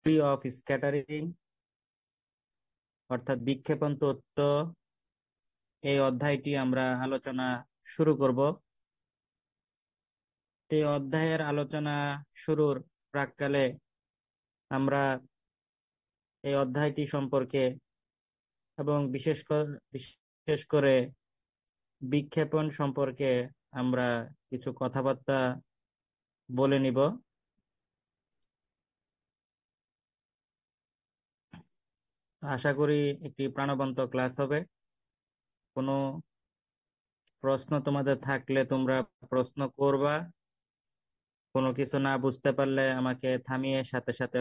Theory of scattering অর্থাৎ বিক্ষেপণ তত্ত্ব, এই অধ্যায়টি আমরা আলোচনা শুরু করব। এই অধ্যায়ের আলোচনা শুরুর প্রাক্কালে আমরা এই অধ্যায়টি সম্পর্কে এবং বিশেষ করে বিক্ষেপণ সম্পর্কে আমরা কিছু কথাবার্তা বলে নিব। আশা করি একটি প্রাণবন্ত ক্লাস হবে। কোনো প্রশ্ন তোমাদের থাকলে তোমরা প্রশ্ন করবা। কোনো কিছু না বুঝতে পারলে আমাকে থামিয়ে সাথে সাথে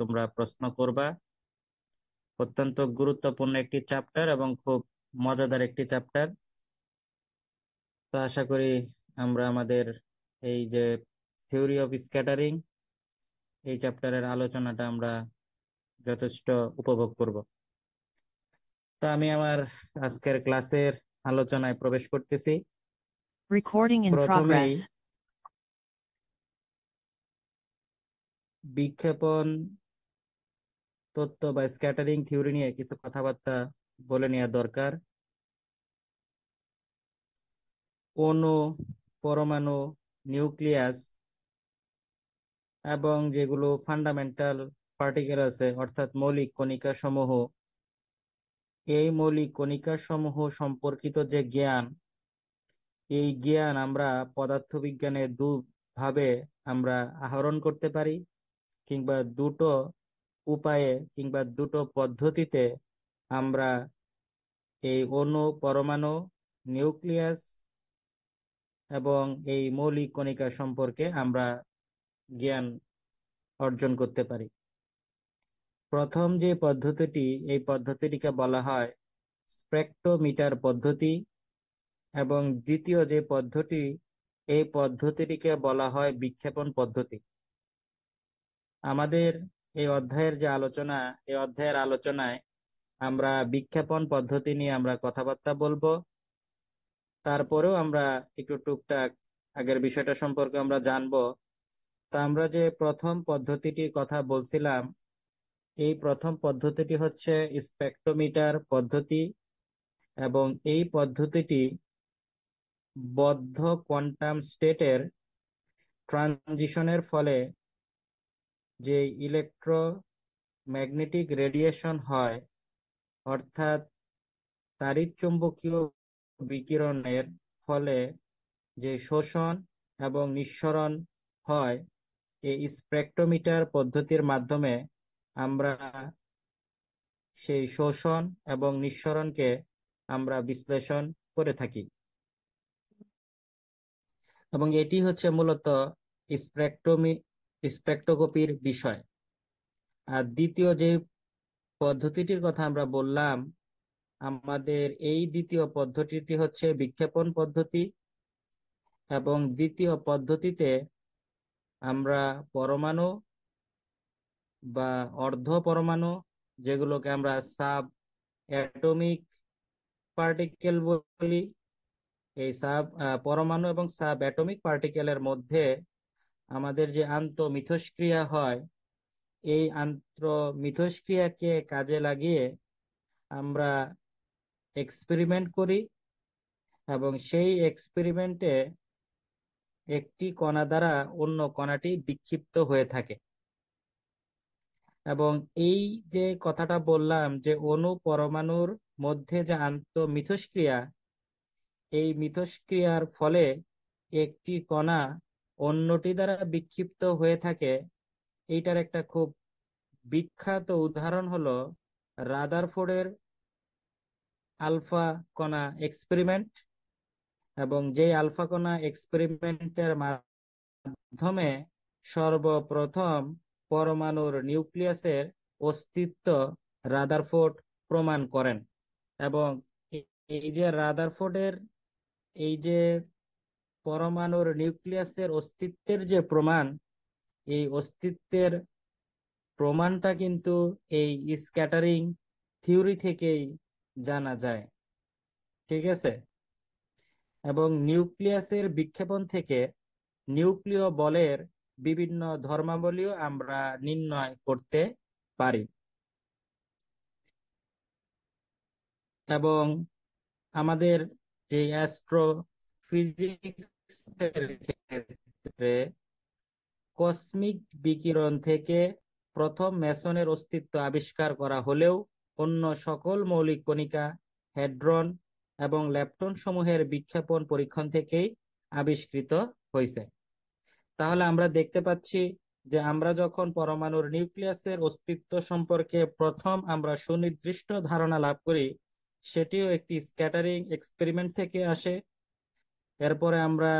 তোমরা প্রশ্ন করবা। অত্যন্ত গুরুত্বপূর্ণ একটি চ্যাপ্টার এবং খুব মজাদার একটি চ্যাপ্টার। তো আশা করি আমরা আমাদের এই যে থিওরি অফ স্ক্যাটারিং এই চ্যাপ্টারের আলোচনাটা আমরা যথেষ্ট উপভোগ করব। তো আমি আমার আজকের ক্লাসের আলোচনায় প্রবেশ করতেছি। Recording in প্রথমেই progress. বিক্ষেপণ তত্ত্ব বা স্ক্যাটারিং থিওরি নিয়ে কিছু কথাবার্তা বলে নেওয়া দরকার। অণু, পরমাণু, নিউক্লিয়াস এবং যেগুলো ফান্ডামেন্টাল পার্টিকেল আছে অর্থাৎ মৌলিক কণিকা সমূহ, এই মৌলিক কণিকা সমূহ সম্পর্কিত যে জ্ঞান, এই জ্ঞান আমরা পদার্থবিজ্ঞানে দুভাবে আমরা আহরণ করতে পারি, কিংবা দুটো উপায়ে কিংবা দুটো পদ্ধতিতে আমরা এই অণু, পরমাণু, নিউক্লিয়াস এবং এই মৌলিক কণিকা সম্পর্কে আমরা জ্ঞান অর্জন করতে পারি। প্রথম যে পদ্ধতিটি, এই পদ্ধতিটিকে বলা হয় স্পেকট্রোমিটার পদ্ধতি, এবং দ্বিতীয় যে পদ্ধতি, এই পদ্ধতিটিকে বলা হয় বিক্ষেপণ পদ্ধতি। আমাদের এই অধ্যায়ের যে আলোচনা, এই অধ্যায়ের আলোচনায় আমরা বিক্ষেপণ পদ্ধতি নিয়ে আমরা কথাবার্তা বলবো। তারপরেও আমরা একটু টুকটাক আগের বিষয়টা সম্পর্কে আমরা জানবো। তা আমরা যে প্রথম পদ্ধতিটির কথা বলছিলাম, এই প্রথম পদ্ধতিটি হচ্ছে স্পেকট্রোমিটার পদ্ধতি, এবং এই পদ্ধতিটি বদ্ধ কোয়ান্টাম স্টেটের ট্রানজিশনের ফলে যে ইলেকট্রোম্যাগনেটিক রেডিয়েশন হয়, অর্থাৎ তাড়িৎচুম্বকীয় বিকিরণের ফলে যে শোষণ এবং নিঃসরণ হয়, এই স্পেকট্রোমিটার পদ্ধতির মাধ্যমে আমরা সেই শোষণ এবং নিঃসরণকে আমরা বিশ্লেষণ করে থাকি। এবং এটি হচ্ছে মূলত স্পেকট্রোমি স্পেকট্রোস্কোপির বিষয়। আর দ্বিতীয় যে পদ্ধতিটির কথা আমরা বললাম, আমাদের এই দ্বিতীয় পদ্ধতিটি হচ্ছে বিক্ষেপণ পদ্ধতি, এবং দ্বিতীয় পদ্ধতিতে আমরা পরমাণু বা অর্ধ পরমাণু, যেগুলোকে আমরা সাব অ্যাটমিক পার্টিকেল বলি, এই পরমাণু এবং সাব অ্যাটমিক পার্টিকেলের মধ্যে আমাদের যে আন্তঃমিথস্ক্রিয়া হয়, এই আন্তঃমিথস্ক্রিয়াকে কাজে লাগিয়ে আমরা এক্সপেরিমেন্ট করি, এবং সেই এক্সপেরিমেন্টে একটি কণা দ্বারা অন্য কণাটি বিক্ষিপ্ত হয়ে থাকে। এবং এই যে কথাটা বললাম যে অণু পরমাণুর মধ্যে যে আন্তঃমিথস্ক্রিয়া, এই মিথস্ক্রিয়ার ফলে একটি কণা অন্যটি দ্বারা বিক্ষিপ্ত হয়ে থাকে, এইটার একটা খুব বিখ্যাত উদাহরণ হলো রাদারফোর্ডের আলফা কণা এক্সপেরিমেন্ট। এবং যেই আলফা কণা এক্সপেরিমেন্টের মাধ্যমে সর্বপ্রথম পরমাণুর নিউক্লিয়াসের অস্তিত্ব রাদারফোর্ড প্রমাণ করেন। এবং এই যে রাদারফোর্ডের এই যে পরমাণুর নিউক্লিয়াসের অস্তিত্বের যে প্রমাণ, এই অস্তিত্বের প্রমাণটা কিন্তু এই স্ক্যাটারিং থিওরি থেকেই জানা যায়। ঠিক আছে? এবং নিউক্লিয়াসের বিক্ষেপণ থেকে নিউক্লিয় বলের বিভিন্ন ধর্মাবলীও আমরা নির্ণয় করতে পারি। এবং আমাদের যে অ্যাস্ট্রোফিজিক্সের ক্ষেত্রে কসমিক বিকিরণ থেকে প্রথম মেসনের অস্তিত্ব আবিষ্কার করা হলেও অন্য সকল মৌলিক কণিকা, হ্যাড্রন এবং ল্যাপ্টন সমূহের বিক্ষেপণ পরীক্ষণ থেকেই আবিষ্কৃত হয়েছে। তাহলে আমরা দেখতে পাচ্ছি যে আমরা যখন পরমাণুর নিউক্লিয়াসের অস্তিত্ব সম্পর্কে প্রথম আমরা সুনির্দিষ্ট ধারণা লাভ করি, সেটিও একটি স্ক্যাটারিং এক্সপেরিমেন্ট থেকে আসে। এরপরে আমরা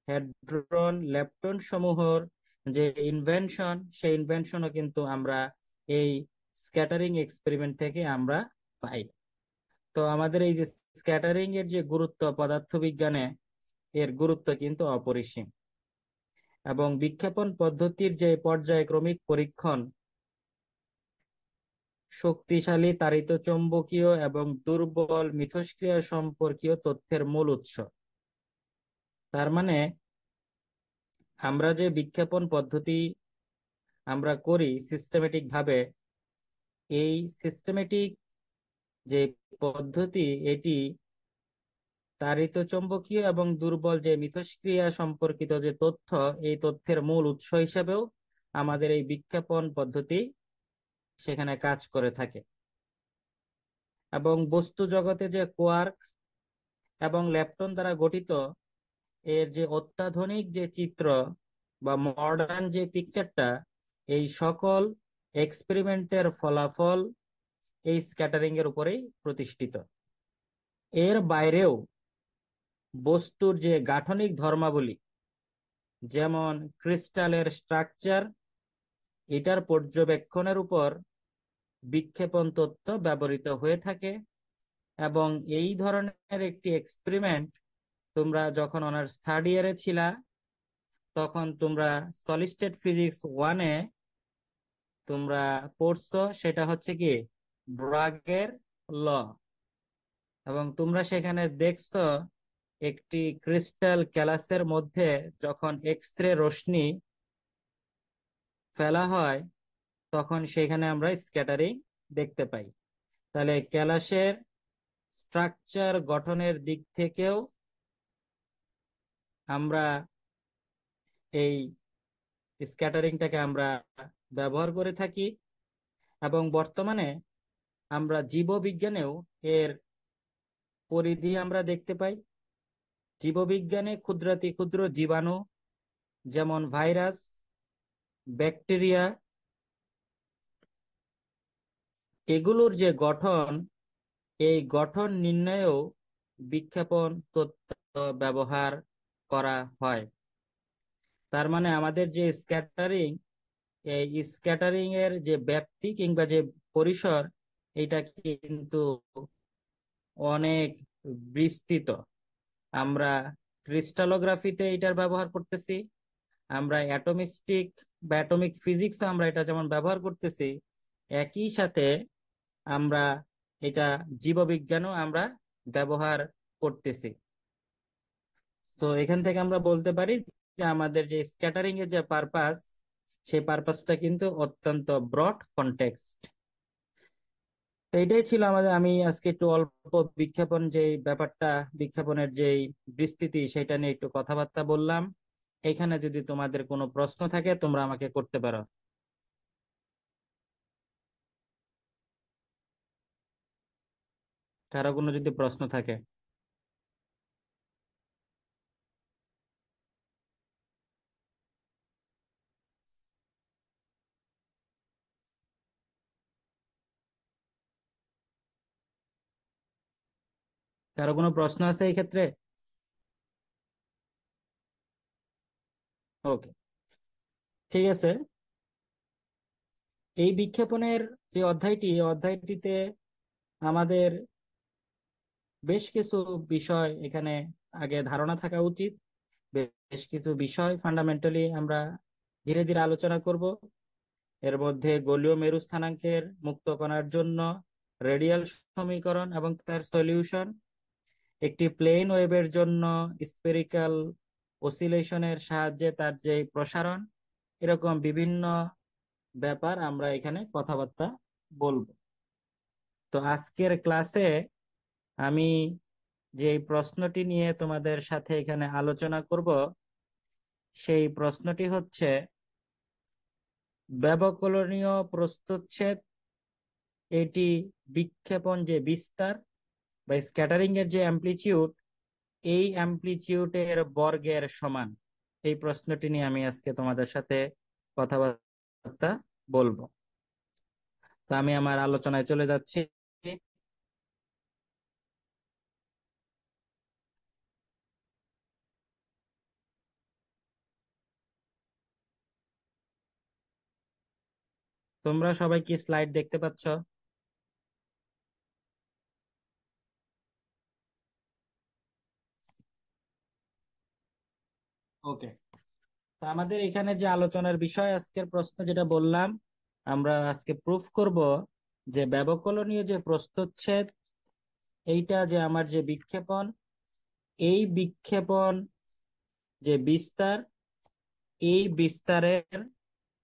হ্যাড্রন, ল্যাপ্টন সমূহের যে ইনভেনশন, সেই ইনভেনশনও কিন্তু আমরা এই স্ক্যাটারিং এক্সপেরিমেন্ট থেকে আমরা পাই। তো আমাদের এই যে স্ক্যাটারিং এর যে গুরুত্ব পদার্থবিজ্ঞানে, এর গুরুত্ব কিন্তু অপরিসীম। এবং বিক্ষেপণ পদ্ধতির যে পর্যায়ক্রমিক পরীক্ষণ শক্তিশালী তাড়িত চৌম্বকীয় এবং দুর্বল মিথস্ক্রিয়া সম্পর্কীয় তথ্যের মূল উৎস। তার মানে আমরা যে বিক্ষেপণ পদ্ধতি আমরা করি সিস্টেমেটিক ভাবে, এই সিস্টেমেটিক যে পদ্ধতি, এটি তাড়িত চৌম্বকীয় এবং দুর্বল যে মিথস্ক্রিয়া সম্পর্কিত যে তথ্য, এই তথ্যের মূল উৎস হিসেবেও আমাদের এই বিক্ষেপণ পদ্ধতি সেখানে কাজ করে থাকে। এবং বস্তু জগতে যে কোয়ার্ক এবং ল্যাপটন দ্বারা গঠিত, এর যে অত্যাধুনিক যে চিত্র বা মডার্ন যে পিকচারটা, এই সকল এক্সপেরিমেন্টের ফলাফল এই স্ক্যাটারিং এর উপরেই প্রতিষ্ঠিত। এর বাইরেও বস্তুর যে গাঠনিক ধর্মাবলী, যেমন ক্রিস্টালের স্ট্রাকচার, এটার পর্যবেক্ষণের উপর বিক্ষেপণ তথ্য ব্যবহৃত হয়ে থাকে। এবং এই ধরনের একটি এক্সপেরিমেন্ট তোমরা যখন অনার্স থার্ড ইয়ারে ছিলা, তখন তোমরা সলিড স্টেট ফিজিক্স 1-এ তোমরা পড়ছো, সেটা হচ্ছে কি ব্রাগের ল। এবং তোমরা সেখানে দেখছো একটি ক্রিস্টাল ক্যালাসের মধ্যে যখন এক্স রে রশ্মি ফেলা হয়, তখন সেখানে আমরা স্ক্যাটারিং দেখতে পাই। তাহলে ক্যালাসের স্ট্রাকচার গঠনের দিক থেকেও আমরা এই স্ক্যাটারিংটাকে আমরা ব্যবহার করে থাকি। এবং বর্তমানে আমরা জীববিজ্ঞানেও এর পরিধি আমরা দেখতে পাই। জীববিজ্ঞানে ক্ষুদ্রাতি ক্ষুদ্র জীবাণু, যেমন ভাইরাস, ব্যাকটেরিয়া, এগুলোর যে গঠন, এই গঠন নির্ণয়েও বিক্ষেপণ তত্ত্ব ব্যবহার করা হয়। তার মানে আমাদের যে স্ক্যাটারিং, এই স্ক্যাটারিং এর যে ব্যাপ্তি কিংবা যে পরিসর, এটা কিন্তু অনেক বিস্তৃত। আমরা ক্রিস্টালোগ্রাফিতে এটার ব্যবহার করতেছি, আমরা অ্যাটমিস্টিক বা অ্যাটমিক ফিজিক্স আমরা এটা যেমন ব্যবহার করতেছি, একই সাথে আমরা এটা জীববিজ্ঞানও আমরা ব্যবহার করতেছি। তো এখান থেকে আমরা বলতে পারি যে আমাদের যে স্ক্যাটারিং এর যে পারপাস, সেই পারপাসটা কিন্তু অত্যন্ত ব্রড কনটেক্সট। তো এটাই ছিল আমাদের, আমি আজকে একটু অল্প বিজ্ঞাপন যে ব্যাপারটা, বিজ্ঞাপনের যে বিস্তৃতি, সেটা নিয়ে একটু কথাবার্তা বললাম। এখানে যদি তোমাদের কোনো প্রশ্ন থাকে তোমরা আমাকে করতে পারো। কারো কোনো যদি প্রশ্ন থাকে। কারো কোনো প্রশ্ন আছে এই ক্ষেত্রে? ওকে, ঠিক আছে। এই বিজ্ঞাপনের যে অধ্যায়টি, এই অধ্যায়টিতে আমাদের বেশ কিছু বিষয় এখানে আগে ধারণা থাকা উচিত। বেশ কিছু বিষয় ফান্ডামেন্টালি আমরা ধীরে ধীরে আলোচনা করব। এর মধ্যে গোলীয় মেরু স্থানাঙ্কের মুক্ত কণার জন্য রেডিয়াল সমীকরণ এবং তার সলিউশন, একটি প্লেন ওয়েভের জন্য স্ফেরিক্যাল অসিলেশনের সাহায্যে তার যে প্রসারণ, এরকম বিভিন্ন ব্যাপার আমরা এখানে কথাবার্তা বলবো। তো আজকের ক্লাসে আমি যে প্রশ্নটি নিয়ে তোমাদের সাথে এখানে আলোচনা করব, সেই প্রশ্নটি হচ্ছে ব্যবকলনীয় প্রস্থচ্ছেদ, এটি বিক্ষেপণ যে বিস্তার বা স্ক্যাটারিং এর যে অ্যামপ্লিটিউড, এই অ্যামপ্লিটিউডের বর্গের সমান। এই প্রশ্নটি নিয়ে আমি আজকে তোমাদের সাথে কথাবার্তা বলবো। তো আমি আমার আলোচনায় চলে যাচ্ছি। তোমরা সবাই কি স্লাইড দেখতে পাচ্ছ? ওকে। তো আমাদের এখানে যে আলোচনার বিষয়, আজকের প্রশ্ন যেটা বললাম, আমরা আজকে প্রুফ করব যে ব্যবকলনীয় যে প্রস্থচ্ছেদ, এইটা যে আমার যে বিক্ষেপণ, এই বিক্ষেপণ যে বিস্তার, এই বিস্তারের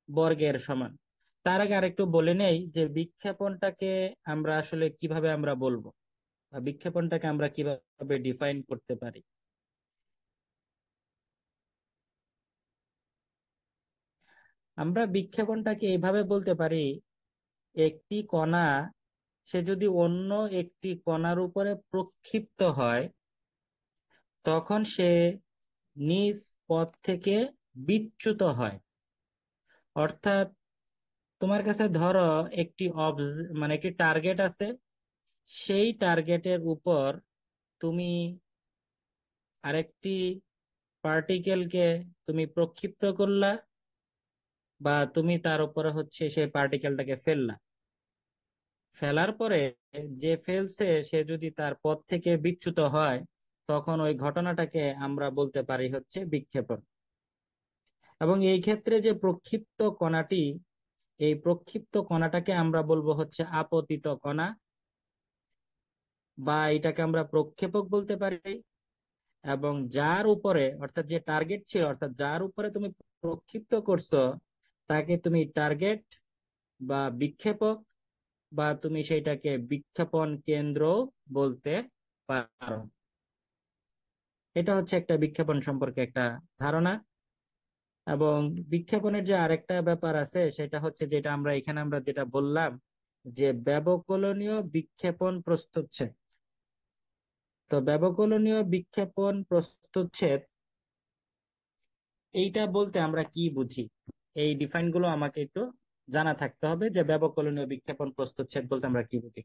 বর্গের সমান। তার আগে আরেকটু বলে নেই যে বিক্ষেপণটাকে আমরা আসলে কিভাবে আমরা বলবো, বা বিক্ষেপণটাকে আমরা কিভাবে ডিফাইন করতে পারি। আমরা বিক্ষেপণটাকে এইভাবে বলতে পারি, একটি কণা সে যদি অন্য একটি কণার উপরে প্রক্ষিপ্ত হয়, তখন সে নিজ পথ থেকে বিচ্যুত হয়। অর্থাৎ তোমার কাছে ধরো একটি মানে একটি টার্গেট আছে, সেই টার্গেটের উপর তুমি আরেকটি পার্টিকেলকে তুমি প্রক্ষিপ্ত করলা, বা তুমি তার উপরে হচ্ছে সেই পার্টিকেলটাকে ফেললা। ফেলার পরে যে ফেলছে সে যদি তার পথ থেকে বিচ্যুত হয়, তখন ওই ঘটনাটাকে আমরা বলতে পারি হচ্ছে বিক্ষেপণ। এবং এই ক্ষেত্রে যে প্রক্ষিপ্ত কণাটি, এই প্রক্ষিপ্ত কণাটাকে আমরা বলবো হচ্ছে আপতিত কণা, বা এটাকে আমরা প্রক্ষেপক বলতে পারি। এবং যার উপরে, অর্থাৎ যে টার্গেট ছিল, অর্থাৎ যার উপরে তুমি প্রক্ষিপ্ত করছো, তাকে তুমি টার্গেট বা বিক্ষেপক, বা তুমি সেইটাকে বিক্ষেপণ কেন্দ্র বলতে পারো। এটা হচ্ছে একটা বিক্ষেপণ সম্পর্কে একটা ধারণা। এবং বিক্ষেপণের যে আরেকটা ব্যাপার আছে, সেটা হচ্ছে যেটা আমরা এখানে আমরা যেটা বললাম, যে ব্যবকলনীয় বিক্ষেপণ প্রস্থচ্ছেদ। তো ব্যবকলনীয় বিক্ষেপণ প্রস্থচ্ছেদ, এইটা বলতে আমরা কি বুঝি, এই ডিফাইন গুলো আমাকে একটু জানা থাকতে হবে, যে ব্যবকলনীয় বিক্ষেপণ প্রস্থচ্ছেদ বলতে আমরা কি বুঝি।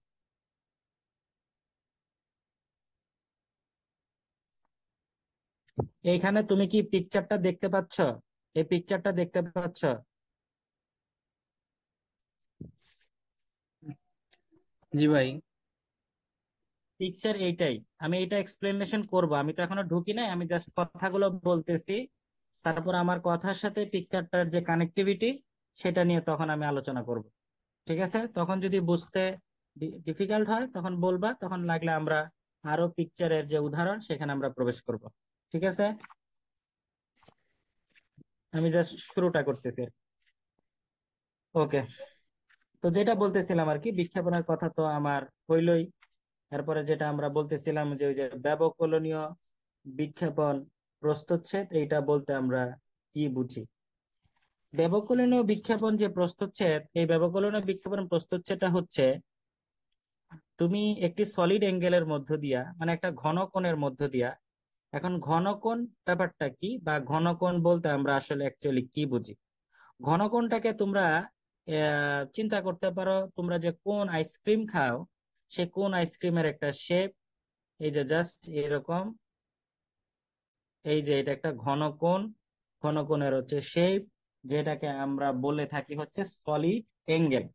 এইখানে তুমি কি পিকচারটা দেখতে পাচ্ছ? এই পিকচারটা দেখতে পাচ্ছ? জি ভাই। পিকচার এইটাই। আমি এটা এক্সপ্লেনেশন করব, আমি তো এখনো ঢুকি নাই, আমি জাস্ট কথাগুলো বলতেছি। তারপর আমার কথার সাথে পিকচারটার যে কানেক্টিভিটি, সেটা নিয়ে তখন আমি আলোচনা করব। ঠিক আছে? তখন যদি বুঝতে ডিফিকাল্ট হয় তখন বলবা, তখন লাগলে আমরা আরো পিকচারের যে উদাহরণ সেখানে আমরা প্রবেশ করব। ঠিক আছে? আমি জাস্ট শুরুটা করতেছি। ওকে। তো যেটা বলতেছিলাম আর কি, বিক্ষেপণের কথা তো আমার হইলই। এরপরে যেটা আমরা বলতেছিলাম, যে ওই যে ব্যবকলনীয় বিক্ষেপণ প্রস্থচ্ছেদ, এইটা বলতে আমরা কি বুঝি। ব্যবকলনীয় বিক্ষেপণ যে প্রস্থচ্ছেদ, এই ব্যবকলনীয় বিক্ষেপণ প্রস্থচ্ছেদটা হচ্ছে, তুমি একটি সলিড অ্যাঙ্গেলের মধ্য দিয়া, মানে একটা ঘন কোণের মধ্য দিয়া। এখন ঘন কোণ ব্যাপারটা কি, বা ঘন কোণ বলতে আমরা আসলে অ্যাকচুয়ালি কি বুঝি। ঘন কোণটাকে তোমরা চিন্তা করতে পারো, তোমরা যে কোন আইসক্রিম খাও, সে কোন আইসক্রিমের একটা শেপ, এই যে জাস্ট এরকম, এই যে এটা একটা ঘন কোণ। ঘন কোণের হচ্ছে শেপ, যেটাকে আমরা বলে থাকি হচ্ছে সলিড অ্যাঙ্গেল।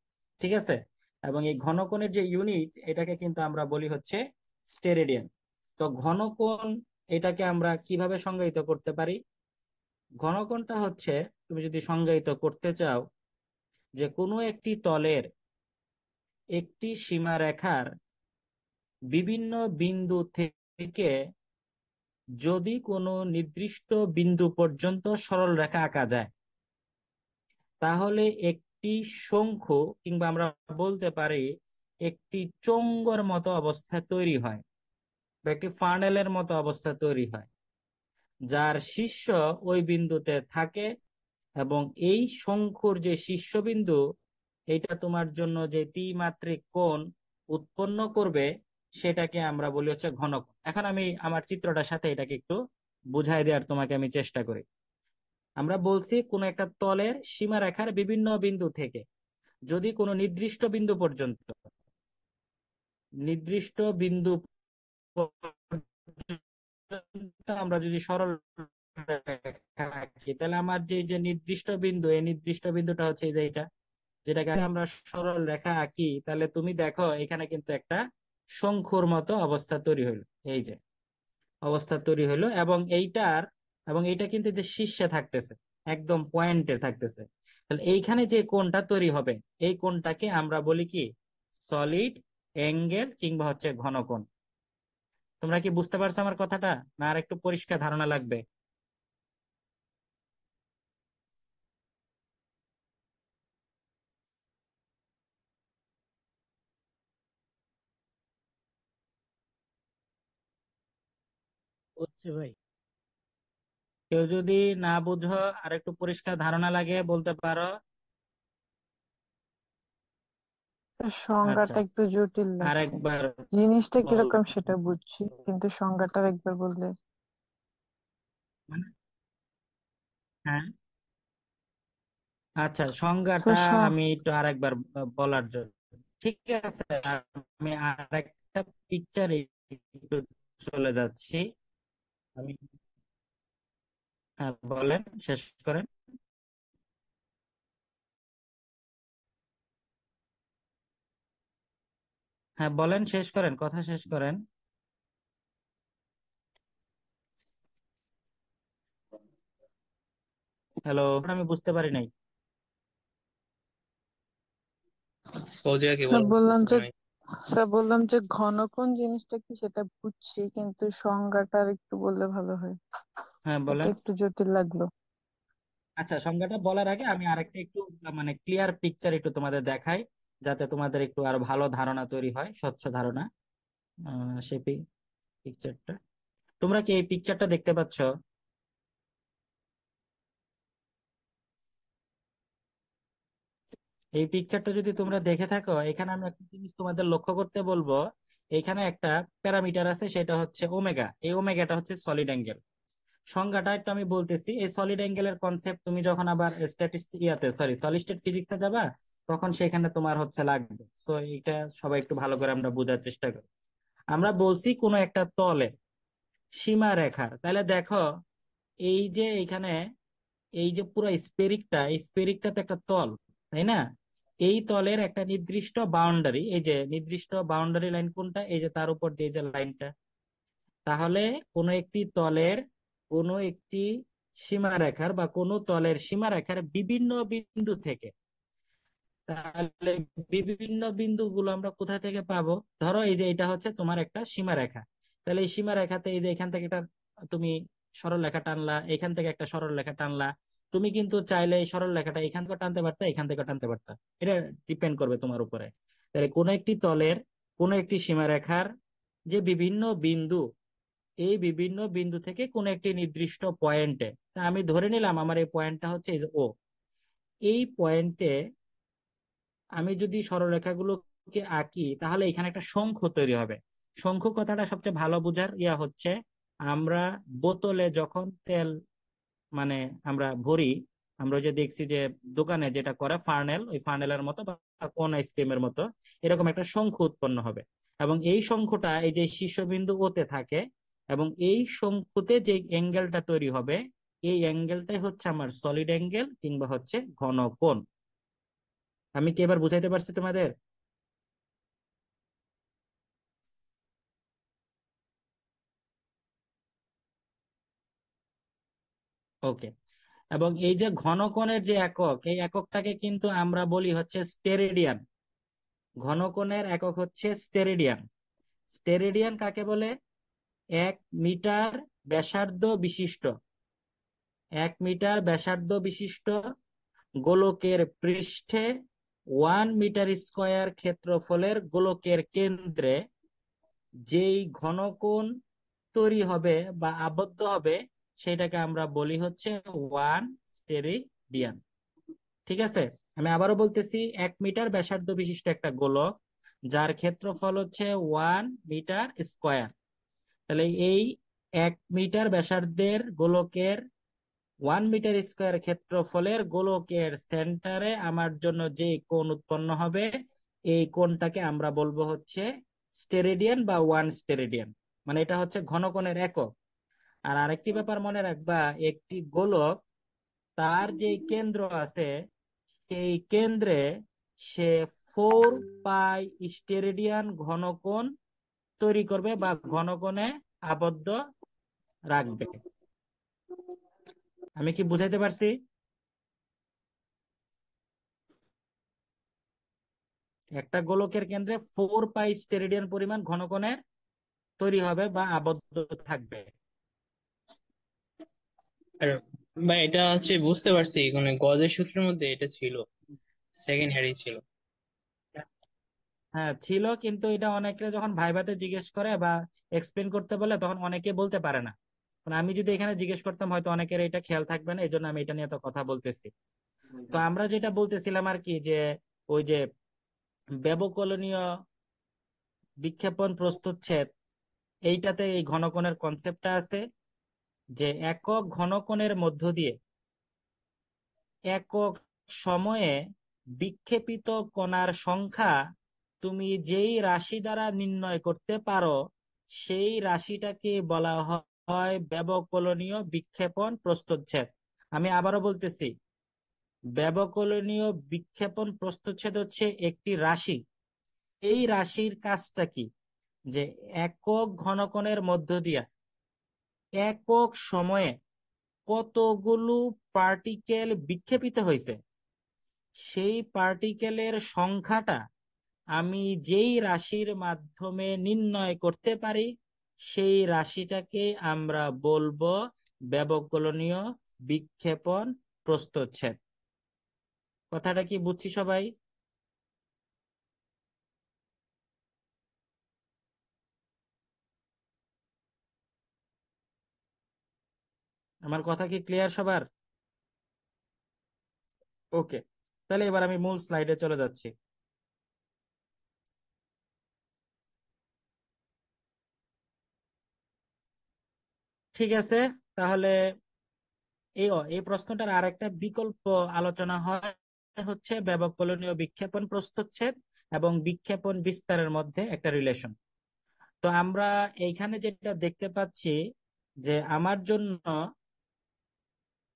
ঠিক আছে? এবং এই ঘন কোণের যে ইউনিট, এটাকে কিন্তু আমরা বলি হচ্ছে স্টেরেডিয়ান। তো ঘন কোণ, এটাকে আমরা কিভাবে সংজ্ঞায়িত করতে পারি? ঘন কোণটা হচ্ছে, তুমি যদি সংজ্ঞায়িত করতে চাও, যে কোনো একটি তলের একটি সীমারেখার বিভিন্ন বিন্দু থেকে যদি কোনো নির্দিষ্ট বিন্দু পর্যন্ত সরল রেখা আঁকা যায়, তাহলে একটি শঙ্কু, কিংবা আমরা বলতে পারি একটি চোঙ্গর মতো অবস্থা তৈরি হয়, বা একটি ফানেলের মতো অবস্থা তৈরি হয়, যার শীর্ষ ওই বিন্দুতে থাকে। এবং এই শঙ্কুর যে শীর্ষবিন্দু, এটা তোমার জন্য যে দ্বিমাত্রিক কোণ উৎপন্ন করবে, সেটাকে আমরা বলি হচ্ছে ঘনকোণ। এখন আমি আমার চিত্রটার সাথে এটাকে একটু বুঝাই দেওয়ার তোমাকে আমি চেষ্টা করি। আমরা বলছি কোন একটা তলের সীমারেখার বিভিন্ন বিন্দু থেকে যদি কোনো নির্দিষ্ট বিন্দু পর্যন্ত, নির্দিষ্ট বিন্দু পর্যন্ত আমরা যদি সরল রেখা আঁকি, তাহলে আমার যে যে নির্দিষ্ট বিন্দু, এই নির্দিষ্ট বিন্দুটা হচ্ছে এই যে এটা, যেটাকে আমরা সরল রেখা আঁকি, তাহলে তুমি দেখো এখানে কিন্তু একটা শঙ্কুর মতো অবস্থা তৈরি হইলো। এই যে অবস্থা তৈরি হইলো, এবং এইটা কিন্তু যে শীর্ষে থাকতেছে, একদম পয়েন্টে থাকতেছে। তাহলে এইখানে যে কোণটা তৈরি হবে, এই কোণটাকে আমরা বলি কি? সলিড অ্যাঙ্গেল, কিংবা হচ্ছে ঘনকোণ। তোমরা কি বুঝতে পারছো আমার কথাটা, না আর একটু পরিষ্কার ধারণা লাগবে? বুঝছি ভাই। কেউ যদি না বুঝো, আর একটু পরিষ্কার ধারণা লাগে বলতে পারো। আচ্ছা, সংজ্ঞাটা একটু জটিল আর লাগছে। একবার জিনিসটা বল। কিরকম সেটা বুঝছি, কিন্তু সংজ্ঞাটা একবার বললে। মানে, হ্যাঁ, আচ্ছা, তো সংজ্ঞাটা আমি একটু আরেকবার বলার জন্য, ঠিক আছে, আমি আরেকটা পিকচার একটু চলে যাচ্ছি। আমি, হ্যাঁ, বলেন, শেষ করেন। হ্যাঁ, বলেন, শেষ করেন, কথা শেষ করেন। হ্যালো, আমি বুঝতে পারি নাই। ফৌজিয়া কি স্যার বলেন? বললাম বুঝি যে নাই। স্যার বললাম যে ঘনকোণ জিনিসটা কি সেটা বুঝছি, কিন্তু সংজ্ঞাটা আর একটু বললে ভালো হয়। হ্যাঁ, এটা বলেন। একটু জটিল লাগলো। আচ্ছা, সংজ্ঞাটা বলার আগে আমি আরেকটা একটু মানে ক্লিয়ার পিকচার একটু তোমাদের দেখাই, যাতে তোমাদের একটু আরো ভালো ধারণা তৈরি হয়, স্বচ্ছ ধারণা। সেই পিকচারটা, তোমরা কি এই পিকচারটা দেখতে পাচ্ছ? এই পিকচারটা যদি তোমরা দেখে থাকো, এখানে আমি একটা জিনিস তোমাদের লক্ষ্য করতে বলবো। এখানে একটা প্যারামিটার আছে, সেটা হচ্ছে ওমেগা। এই ওমেগাটা হচ্ছে সলিড অ্যাঙ্গেল। সংজ্ঞাটা একটু আমি বলতেছি। এই সলিড অ্যাঙ্গেলের কনসেপ্ট তুমি যখন আবার স্ট্যাটিস্টিক সরি সলিড স্টেট ফিজিক্সে যাবা, তখন সেখানে তোমার হচ্ছে লাগবে। তো এটা সবাই একটু ভালো করে আমরা বোঝার চেষ্টা করি। আমরা বলছি কোনো একটা তলে সীমা রেখার, তাহলে দেখো এই যে এইখানে, এই যে পুরো স্পেরিকটা, এই স্পেরিকটা তো একটা তল, তাই না? এই তলের একটা নির্দিষ্ট বাউন্ডারি, এই যে নির্দিষ্ট বাউন্ডারি লাইন কোনটা, এই যে তার উপর দিয়ে যে লাইনটা। তাহলে কোনো একটি তলের কোনো একটি সীমারেখার, বা কোনো তলের সীমারেখার বিভিন্ন বিন্দু থেকে, তাহলে বিভিন্ন বিন্দুগুলো আমরা কোথা থেকে পাবো? ধরো এই যে এটা হচ্ছে তোমার একটা সীমারেখা। তাহলে এই সীমারেখাতে এই যে এখান থেকে একটা তুমি সরল রেখা টানলা, এখান থেকে একটা সরল রেখা টানলা। তুমি কিন্তু চাইলে এই সরল রেখাটা এখান থেকে টানতে পারতা, এখান থেকে টানতে পারতা। এটা ডিপেন্ড করবে তোমার উপরে। তাহলে কোনো একটি তলের কোনো একটি সীমারেখার যে বিভিন্ন বিন্দু, এই বিভিন্ন বিন্দু থেকে কোনো একটি নির্দিষ্ট পয়েন্টে, তা আমি ধরে নিলাম আমার এই পয়েন্টটা হচ্ছে এই যে ও। এই পয়েন্টে আমি যদি সরলরেখাগুলোকে আঁকি, তাহলে এখানে একটা শঙ্কু তৈরি হবে। শঙ্কু কথাটা সবচেয়ে ভালো বোঝার হচ্ছে, আমরা বোতলে যখন তেল মানে আমরা ভরি, আমরা যে দেখছি যে দোকানে যেটা করে ফার্নেল, ওই ফার্নেলের মতো বা কোন আইসক্রিমের মতো এরকম একটা শঙ্কু উৎপন্ন হবে। এবং এই শঙ্কুটা এই যে শীর্ষবিন্দু ওতে থাকে, এবং এই শঙ্কুতে যে অ্যাঙ্গেলটা তৈরি হবে, এই অ্যাঙ্গেলটাই হচ্ছে আমার সলিড অ্যাঙ্গেল, কিংবা হচ্ছে ঘন কোণ। আমি কি এবার বুঝাইতে পারছি তোমাদের? ওকে। এবং এই যে ঘনকোণের যে একক, এই এককটাকে কিন্তু আমরা বলি হচ্ছে স্টেরেডিয়ান। ঘনকোণের একক হচ্ছে স্টেরেডিয়ান। স্টেরেডিয়ান কাকে বলে? 1 মিটার ব্যাসার্ধ বিশিষ্ট, 1 মিটার ব্যাসার্ধ বিশিষ্ট গোলকের পৃষ্ঠে 1 মিটার স্কয়ার ক্ষেত্রফলের গোলকের কেন্দ্রে যেই ঘনকোণ তৈরি হবে বা আবদ্ধ হবে সেটাকে আমরা বলি হচ্ছে 1 স্টেরেডিয়ান। ঠিক আছে, আমি আবারও বলতেছি, 1 মিটার ব্যাসার্ধ বিশিষ্ট একটা গোলক যার ক্ষেত্রফল হচ্ছে 1 মিটার স্কয়ার। তাহলে এই 1 মিটার ব্যাসার্ধের গোলকের 1 মিটার স্কয়ার ক্ষেত্রফলের গোলকের সেন্টারে আমার জন্য যে কোণ উৎপন্ন হবে এই কোণটাকে আমরা বলবো হচ্ছে স্টেরেডিয়ান বা 1 স্টেরেডিয়ান। মানে এটা হচ্ছে ঘনকোণের একক। আর আরেকটি ব্যাপার মনে রাখবা, একটি গোলক তার যে কেন্দ্র আছে সেই কেন্দ্রে সে 4 পাই স্টেরেডিয়ান ঘনকোণ তৈরি করবে বা ঘনকোণে আবদ্ধ রাখবে। আমি কি বুঝাইতে পারছি? একটা গোলকের কেন্দ্রে 4 পাই স্টেরেডিয়ান পরিমাণ ঘনকোণের তৈরি হবে বা আবদ্ধ থাকবে। আর ভাই এটা হচ্ছে বুঝতে পারছি, মানে গজের সূত্রের মধ্যে এটা ছিল, সেকেন্ড হ্যারি ছিল। হ্যাঁ ছিল, কিন্তু এটা অনেকে যখন ভাইভাতে জিজ্ঞেস করে বা এক্সপ্লেন করতে বলে তখন অনেকে বলতে পারে না। মানে আমি যদি এখানে জিজ্ঞেস করতাম হয়তো অনেকের এটা খেয়াল থাকবে না, এই জন্য আমি এটা নিয়ে তো কথা বলতেছি। তো আমরা যেটা বলতেছিলাম আর কি, যে ওই যে ব্যবকলনীয় বিক্ষেপণ প্রস্থচ্ছেদ, এইটাতে এই ঘনকোণের কনসেপ্টটা আছে যে একক ঘনকোণের মধ্য দিয়ে একক সময়ে বিক্ষেপিত কণার সংখ্যা তুমি যেই রাশি দ্বারা নির্ণয় করতে পারো সেই রাশিটাকে বলা হয় ব্যবকলনীয় বিক্ষেপণ প্রস্থচ্ছেদ। আমি আবারও বলতেছি, ব্যবকলনীয় বিক্ষেপণ প্রস্থচ্ছেদ হচ্ছে একটি রাশি। এই রাশির কাজটা কি, যে একক ঘনকোণের মধ্য দিয়া একক সময়ে কতগুলো পার্টিকেল বিক্ষেপিত হয়েছে সেই পার্টিকেলের সংখ্যাটা আমি যেই রাশির মাধ্যমে নির্ণয় করতে পারি সেই রাশিটাকে আমরা বলবো ব্যবকলনীয় বিক্ষেপণ প্রস্থচ্ছেদ। কথাটা কি বুঝছি সবাই? আমার কথা কি ক্লিয়ার সবার? ওকে, তাহলে এবার আমি মূল স্লাইডে চলে যাচ্ছি। ঠিক আছে, তাহলে এই প্রশ্নটার আরেকটা বিকল্প আলোচনা হয় হচ্ছে ব্যবকলনীয় বিক্ষেপণ প্রস্থচ্ছেদ এবং বিক্ষেপণ বিস্তারের মধ্যে একটা রিলেশন। তো আমরা এইখানে যেটা দেখতে পাচ্ছি যে আমার জন্য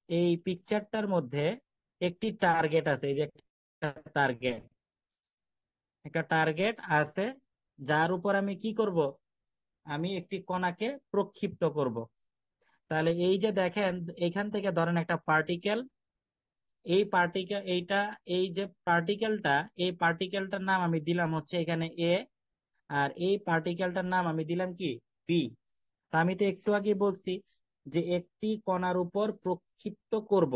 এই পিকচারটার মধ্যে একটি টার্গেট আছে, এই যে টার্গেট একটা টার্গেট আছে যার উপর আমি কি করব, আমি একটি কণাকে প্রক্ষিপ্ত করব। তাহলে এই যে দেখেন, এইখান থেকে ধরেন একটা পার্টিকেল, এই পার্টিকেল এইটা, এই যে পার্টিকেলটা, এই পার্টিকেলটার নাম আমি দিলাম হচ্ছে এখানে এ, আর এই পার্টিকেলটার নাম আমি দিলাম কি বি। তা আমি তো একটু আগে বলছি যে একটি কণার উপর প্রক্ষিপ্ত করব,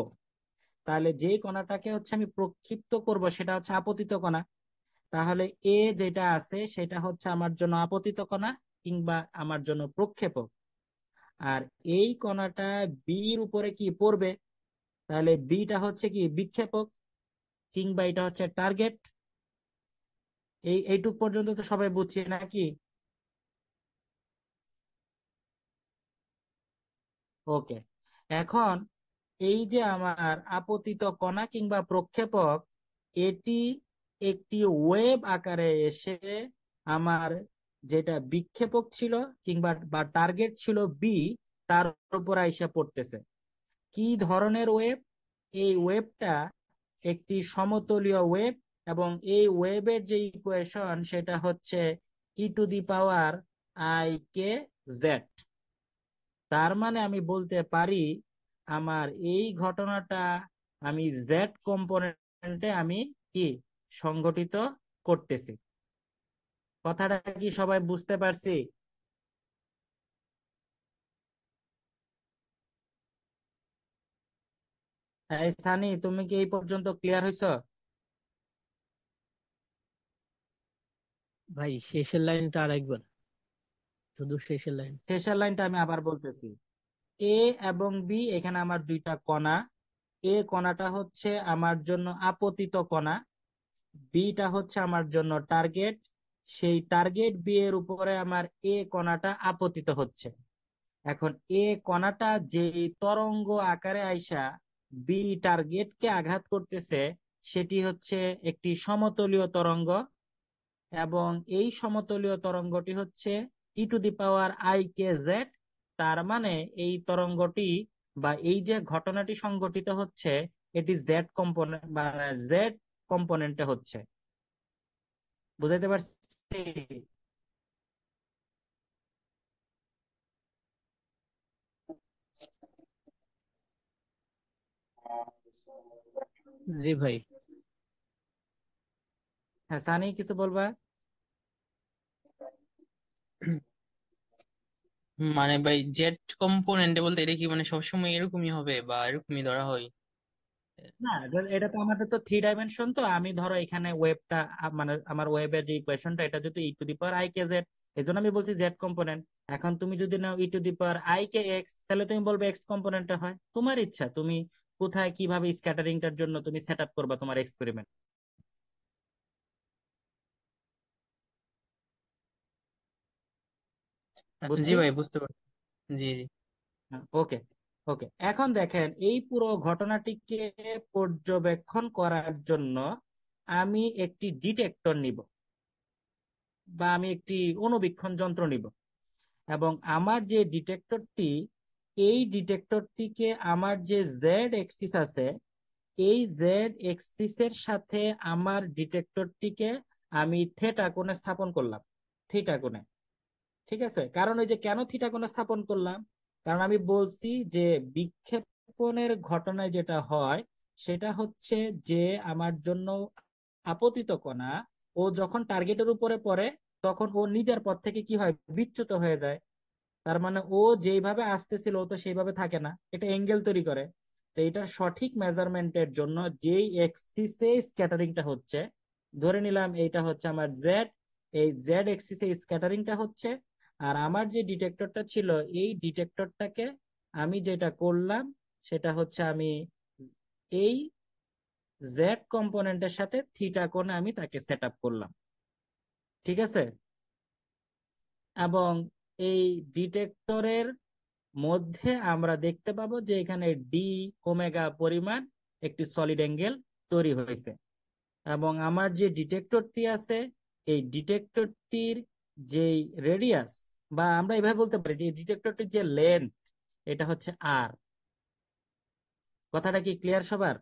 তাহলে যে কণাটাকে হচ্ছে আমি প্রক্ষিপ্ত করব সেটা হচ্ছে আপতিত কণা। তাহলে এ যেটা আছে সেটা হচ্ছে আমার জন্য আপতিত কণা কিংবা আমার জন্য প্রক্ষেপক। আর এই কণাটা বির উপরে কি পড়বে, তাহলে বিটা হচ্ছে কি বিক্ষেপক কিংবা এটা হচ্ছে টার্গেট। এইটুক পর্যন্ত তো সবাই বুঝছি নাকি? ওকে, এখন এই যে আমার আপতিত কণা কিংবা প্রক্ষেপক, এটি একটি ওয়েভ আকারে এসে আমার যেটা বিক্ষেপক ছিল কিংবা বা টার্গেট ছিল বি, তার উপর আইসা পড়তেছে। কি ধরনের ওয়েভ? এই ওয়েভটা একটি সমতলীয় ওয়েভ, এবং এই ওয়েভের যে ইকুয়েশন সেটা হচ্ছে e⁻⁻⁰ তার মানে আমি বলতে পারি আমার এই ঘটনাটা আমি জেড কম্পোনেন্টে আমি কি সংঘটিত করতেছি। কথাটা কি সবাই বুঝতে পারছি? এই সানি, তুমি কি এই পর্যন্ত ক্লিয়ার হইছো? ভাই শেষের লাইনটা আরেকবার, শুধু শেষের লাইন। শেষের লাইনটা আমি আবার বলতেছি। এ এবং বি, এখানে আমার দুইটা কণা। এ কণাটা হচ্ছে আমার জন্য আপতিত কণা, বিটা হচ্ছে আমার জন্য টার্গেট। সেই টার্গেট বি এর উপরে আমার এ কণাটা আপতিত হচ্ছে। এখন এ কণাটা যে তরঙ্গ আকারে আইসা বি টার্গেটকে আঘাত করতেছে, সেটি হচ্ছে একটি সমতলীয় তরঙ্গ। এবং এই সমতলীয় তরঙ্গটি হচ্ছে e⁻i k z। তার মানে এই তরঙ্গটি বা এই যে ঘটনাটি সংঘটিত হচ্ছে, এটি জেড কম্পোনেন্ট বা জেড কম্পোনেন্টে হচ্ছে। বুঝাইতে পারছি? জি ভাই। হ্যাঁ সানি, কিছু বলবা? মানে ভাই জেট কম্পোনেন্টে বলতে এটা কি মানে সবসময় এরকমই হবে বা এরকমই ধরা হয়? না, এটা তো আমাদের তো 3 ডাইমেনশন। তো আমি ধরো এখানে ওয়েবটা, মানে আমার ওয়েবের যে ইকুয়েশনটা, এটা যদি e⁻i k z, এই জন্য আমি বলছি জেড কম্পোনেন্ট। এখন তুমি যদি নাও e⁻i k x, তাহলে তুমি বলবে এক্স কম্পোনেন্টে হয়। তোমার ইচ্ছা, তুমি কোথায় কিভাবে স্ক্যাটারিংটার জন্য তুমি সেট আপ করবা তোমার এক্সপেরিমেন্ট। জি বুঝছি। ভাই, বুঝতে পারছি। জি জি। ওকে, ওকে। এখন দেখেন, এই পুরো ঘটনাটিকে পর্যবেক্ষণ করার জন্য আমি একটি ডিটেক্টর নিব, বা আমি একটি অনুবীক্ষণ যন্ত্র নিব। এবং আমার যে ডিটেক্টরটি, এই ডিটেক্টরটিকে আমার যে জেড এক্সিস আছে, এই জেড এক্সিসের সাথে আমার ডিটেক্টরটিকে আমি থিটা কোণে স্থাপন করলাম। থিটা কোণে। ঠিক আছে? কারণ ওই যে কেন থিটা কোণে স্থাপন করলাম, কারণ আমি বলছি যে বিক্ষেপণের ঘটনায় যেটা হয় সেটা হচ্ছে যে আমার জন্য আপতিত কণা, ও যখন টার্গেটের উপরে পড়ে, তখন ও নিজের পথ থেকে কি হয়, বিচ্যুত হয়ে যায়। তার মানে ও যেইভাবে আসতেছিল ও তো সেইভাবে থাকে না, এটা এঙ্গেল তৈরি করে। তো এটার সঠিক মেজারমেন্টের জন্য যেই এক্সিসে স্ক্যাটারিংটা হচ্ছে, ধরে নিলাম এইটা হচ্ছে আমার জেড, এই জেড এক্সিসে স্ক্যাটারিংটা হচ্ছে। আর আমার যে ডিটেক্টরটা ছিল, এই ডিটেক্টরটাকে আমি যেটা করলাম সেটা হচ্ছে আমি এই জেড কম্পোনেন্টের সাথে থিটা কোণে আমি তাকে সেট আপ করলাম। ঠিক আছে? এবং এই ডিটেক্টরের মধ্যে আমরা দেখতে পাবো যে এখানে ডি ওমেগা পরিমাণ একটি সলিড অ্যাঙ্গেল তৈরি হয়েছে। এবং আমার যে ডিটেক্টরটি আছে, এই ডিটেক্টরটির যে রেডিয়াস, বা আমরা এভাবে বলতে পারি যে ডিটেক্টরটির যে লেন্থ, এটা হচ্ছে আর। কথাটা কি ক্লিয়ার সবার?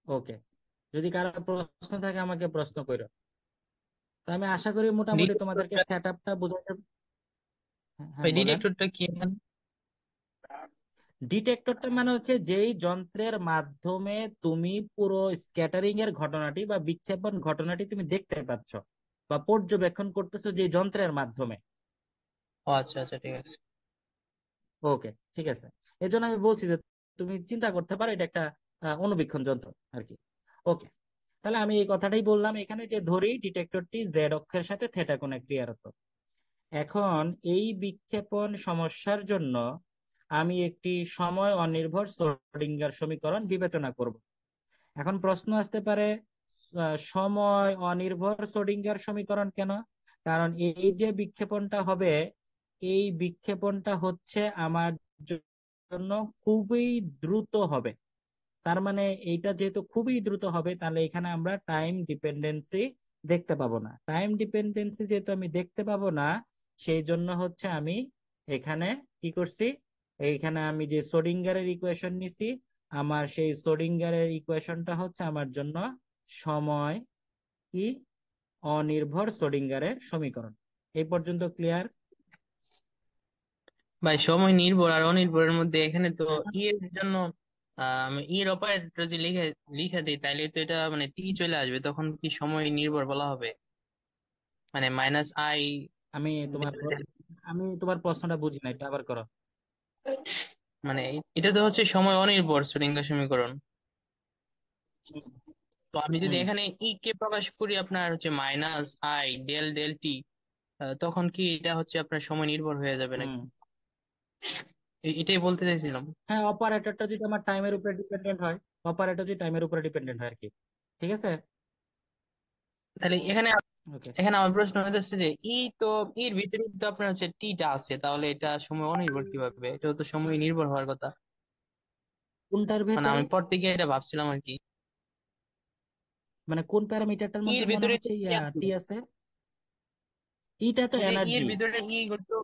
ওকে। যদি কারো প্রশ্ন থাকে আমাকে প্রশ্ন করো। তো আমি আশা করি মোটামুটি তোমাদেরকে ডিটেক্টরটা, সেট আপটা বোঝাতে। হ্যাঁ, হ্যাঁ, ভাই বলেন। ডিটেক্টরটা কি মানে? ডিটেক্টরটা মানে হচ্ছে যেই যন্ত্রের মাধ্যমে তুমি পুরো স্ক্যাটারিং এর ঘটনাটি বা বিক্ষেপণ ঘটনাটি তুমি দেখতে পাচ্ছ বা পর্যবেক্ষণ করতেছো যে যন্ত্রের মাধ্যমে। ও আচ্ছা আচ্ছা, ঠিক আছে। ওকে, ঠিক আছে। এই জন্য আমি বলছি যে তুমি চিন্তা করতে পারো এটা একটা অনুবীক্ষণ যন্ত্র আর কি। ওকে। তাহলে আমি এই কথাটাই বললাম এখানে, যে ধরি ডিটেক্টরটি জেড অক্ষের সাথে থেটা কোণে ক্রিয়ারত। এখন এই বিক্ষেপণ সমস্যার জন্য আমি একটি সময় অনির্ভর শ্রোডিঙ্গার সমীকরণ বিবেচনা করব। এখন প্রশ্ন আসতে পারে, সময় অনির্ভর শ্রোডিঙ্গার সমীকরণ কেন? কারণ এই যে বিক্ষেপণটা হবে, এই বিক্ষেপণটা হচ্ছে আমার জন্য খুবই দ্রুত হবে। তার মানে এইটা যেহেতু খুবই দ্রুত হবে, তাহলে এখানে আমরা টাইম ডিপেন্ডেন্সি দেখতে পাবো না। টাইম ডিপেন্ডেন্সি যেহেতু আমি দেখতে পাবো না, সেই জন্য হচ্ছে আমি এখানে কি করছি, এইখানে আমি যে শ্রোডিঙ্গারের ইকুয়েশন নিছি, আমার সেই শ্রোডিঙ্গারের ইকুয়েশনটা হচ্ছে আমার জন্য সময় কি অনির্ভর শ্রোডিঙ্গারের সমীকরণ। এই পর্যন্ত ক্লিয়ার? ভাই সময় নির্ভর আর অনির্ভরের মধ্যে এখানে তো ই এর জন্য আমি ই এর অপারেটর যে লিখে লিখে দিই, তাইলে তো এটা মানে টি চলে আসবে, তখন কি সময় নির্ভর বলা হবে? মানে মাইনাস আই। আমি তোমার আমি তোমার প্রশ্নটা বুঝি না, এটা আবার করো। মানে এটা তো হচ্ছে সময় অনির্ভর শ্রোডিঙ্গার সমীকরণ। হুম। তো আমি যদি হুম। এখানে ই কে প্রকাশ করি আপনার হচ্ছে minus I del del T, তখন কি এটা হচ্ছে আপনার সময় নির্ভর হয়ে যাবে হুম। নাকি? এটাই বলতে চাইছিলাম। হ্যাঁ, অপারেটরটা যদি আমার টাইমের উপরে ডিপেন্ডেন্ট হয়, অপারেটর যদি টাইমের উপরে ডিপেন্ডেন্ট হয় আর কি। ঠিক আছে। তাহলে এখানে ওকে। এখানে আমার প্রশ্ন হচ্ছে যে তো এর ভিতরে তো আপনার হচ্ছে টিটা আছে, তাহলে এটা সময় অনির্ভর কিভাবে? এটা তো সময় নির্ভর হওয়ার কথা। কোনটার মানে ভেতরে? আমি পড়তে গিয়ে এটা ভাবছিলাম আর কি। মানে কোন প্যারামিটারটার এর মধ্যে মনে ভিতরে হচ্ছে যে ই আছে, টি আছে? ইটা তো এর এনার্জি। ভিতরে তো,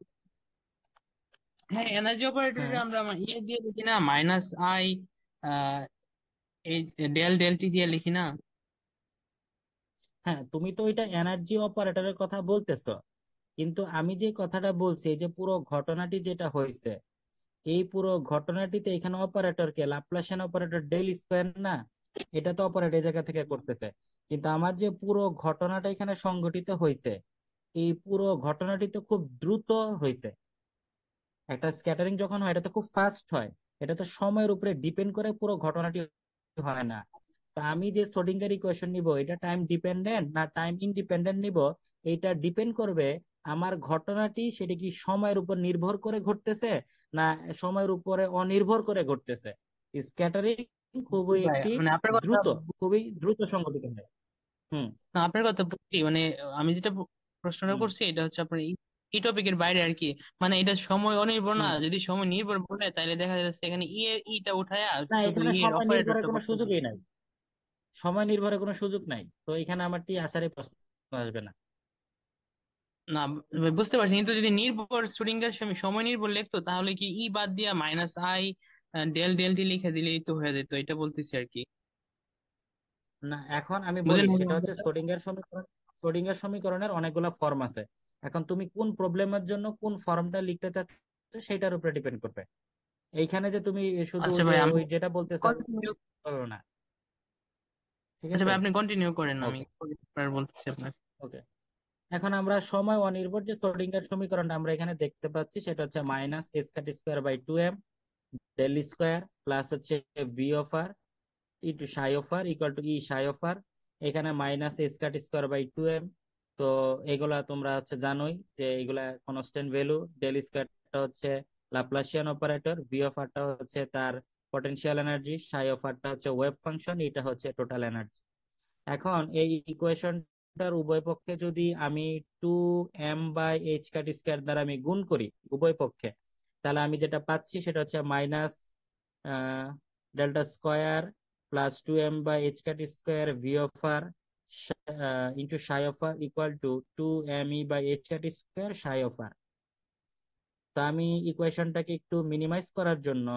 হ্যাঁ এনার্জি অপারেটরে হ্যাঁ। আমরা দিয়ে লিখি না, মাইনাস আই এই ডেল ডেল টি দিয়ে লিখি না? হ্যাঁ, তুমি তো এটা এনার্জি অপারেটরের কথা বলতেছো, কিন্তু আমি যে কথাটা বলছি, এই যে পুরো ঘটনাটি যেটা হয়েছে, এই পুরো ঘটনাটিতে এখানে অপারেটরকে লাপ্লাসিয়ান অপারেটর ডেল স্কয়ার না, এটা তো অপারেটর এই জায়গা থেকে করতেছে। কিন্তু আমার যে পুরো ঘটনাটা এখানে সংঘটিত হয়েছে, এই পুরো ঘটনাটি তো খুব দ্রুত হয়েছে। একটা স্ক্যাটারিং যখন হয়, এটা তো খুব ফাস্ট হয়। এটা তো সময়ের উপরে ডিপেন্ড করে পুরো ঘটনাটি হয় না। তা আমি যে শ্রোডিঙ্গার ইকুয়েশন নিব, এটা টাইম ডিপেন্ডেন্ট না টাইম ইন্ডিপেন্ডেন্ট নিব, এটা ডিপেন্ড করবে আমার ঘটনাটি সেটা কি সময়ের উপর নির্ভর করে ঘটতেছে না সময়ের উপরে অনির্ভর করে ঘটতেছে। স্ক্যাটারিং খুবই ভাই, একটি মানে আপনার কথা, দ্রুত, খুবই দ্রুত সংঘটিত হয়। হুম। না আপনার কথা বুঝছি, মানে আমি যেটা প্রশ্নটা হুম। করছি এটা হচ্ছে আপনার এই টপিকের বাইরে আর কি। মানে এটা সময় অনির্ভর না, হুম। যদি সময় নির্ভর বলে তাহলে দেখা যাচ্ছে এখানে ইটা উঠায় আর না, শুধু এখানে এর সময় নির্ভরের অপারেটরটা কোনো করতে হবে। সুযোগই নাই। সময় নির্ভরের কোনো সুযোগ নাই, তো এখানে আমার টি আসারই প্রশ্ন আসবে না। না বুঝতে পারছি, কিন্তু যদি নির্ভর শ্রোডিঙ্গার সময় নির্ভর লিখতো তাহলে কি বাদ দিয়া minus I del del T লিখে দিলেই তো হয়ে যেত, এটা বলতেছি আর কি। না, এখন আমি বলি বুঝেন সেটা নাই? হচ্ছে শ্রোডিঙ্গার সমীকরণ। শ্রোডিঙ্গার সমীকরণের অনেকগুলো ফর্ম আছে। এখন তুমি কোন প্রবলেমের জন্য কোন ফর্মটা লিখতে চাচ্ছ সেটার উপরে ডিপেন্ড করবে। এইখানে যে তুমি শুধু আচ্ছা যে ভাই, আমি ওই যেটা বলতেছো কন্টিনিউ, করো না। ঠিক আচ্ছা আছে। ভাই আপনি কন্টিনিউ করেন, আমি ওকে। পরে বলতেছি আপনার। ওকে। এখন আমরা সময় অনির্ভর যে শ্রোডিঙ্গার সমীকরণটা আমরা এখানে দেখতে পাচ্ছি, সেটা হচ্ছে minus S cut square by 2m del square plus হচ্ছে V of R into psi of R equal to E psi of R. এখানে minus S cut square by 2m। তো এগুলা তোমরা হচ্ছে জানোই যে এগুলা কনস্ট্যান্ট ভ্যালু। ডেল স্কোয়ারটা হচ্ছে লাপ্লাসিয়ান অপারেটর, ভি অফ আরটা হচ্ছে তার পটেনশিয়াল এনার্জি, সাই অফ আরটা হচ্ছে ওয়েভ ফাংশন, এটা হচ্ছে টোটাল এনার্জি। এখন এই ইকুয়েশনটার উভয় পক্ষে যদি আমি 2m/h² দ্বারা আমি গুণ করি উভয় পক্ষে, তাহলে আমি যেটা পাচ্ছি সেটা হচ্ছে minus delta square plus 2m/h² V of R into psi of R equal to 2me/h² psi of আর। তো আমি ইকুয়েশনটাকে একটু মিনিমাইজ করার জন্য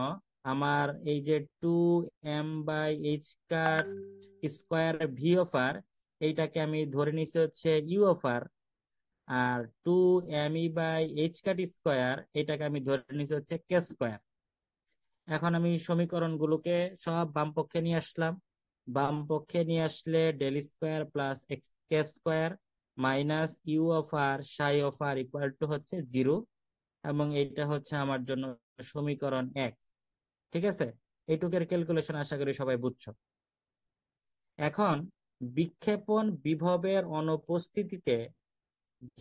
আমার এই যে 2m/h² ভি অফ আর, এইটাকে আমি ধরে নিচ্ছি হচ্ছে you of R. R 2me/h² এটাকে আমি ধরে নিচ্ছি হচ্ছে কে স্কোয়ার। এখন আমি সমীকরণগুলোকে সব বাম পক্ষে নিয়ে আসলাম। বাম পক্ষে নিয়ে আসলে del square plus X K square minus U of R psi of R equal to হচ্ছে 0। এবং এইটা হচ্ছে আমার জন্য সমীকরণ 1। ঠিক আছে। এইটুকের ক্যালকুলেশন আশা করি সবাই বুঝছো। এখন বিক্ষেপণ বিভবের অনুপস্থিতিতে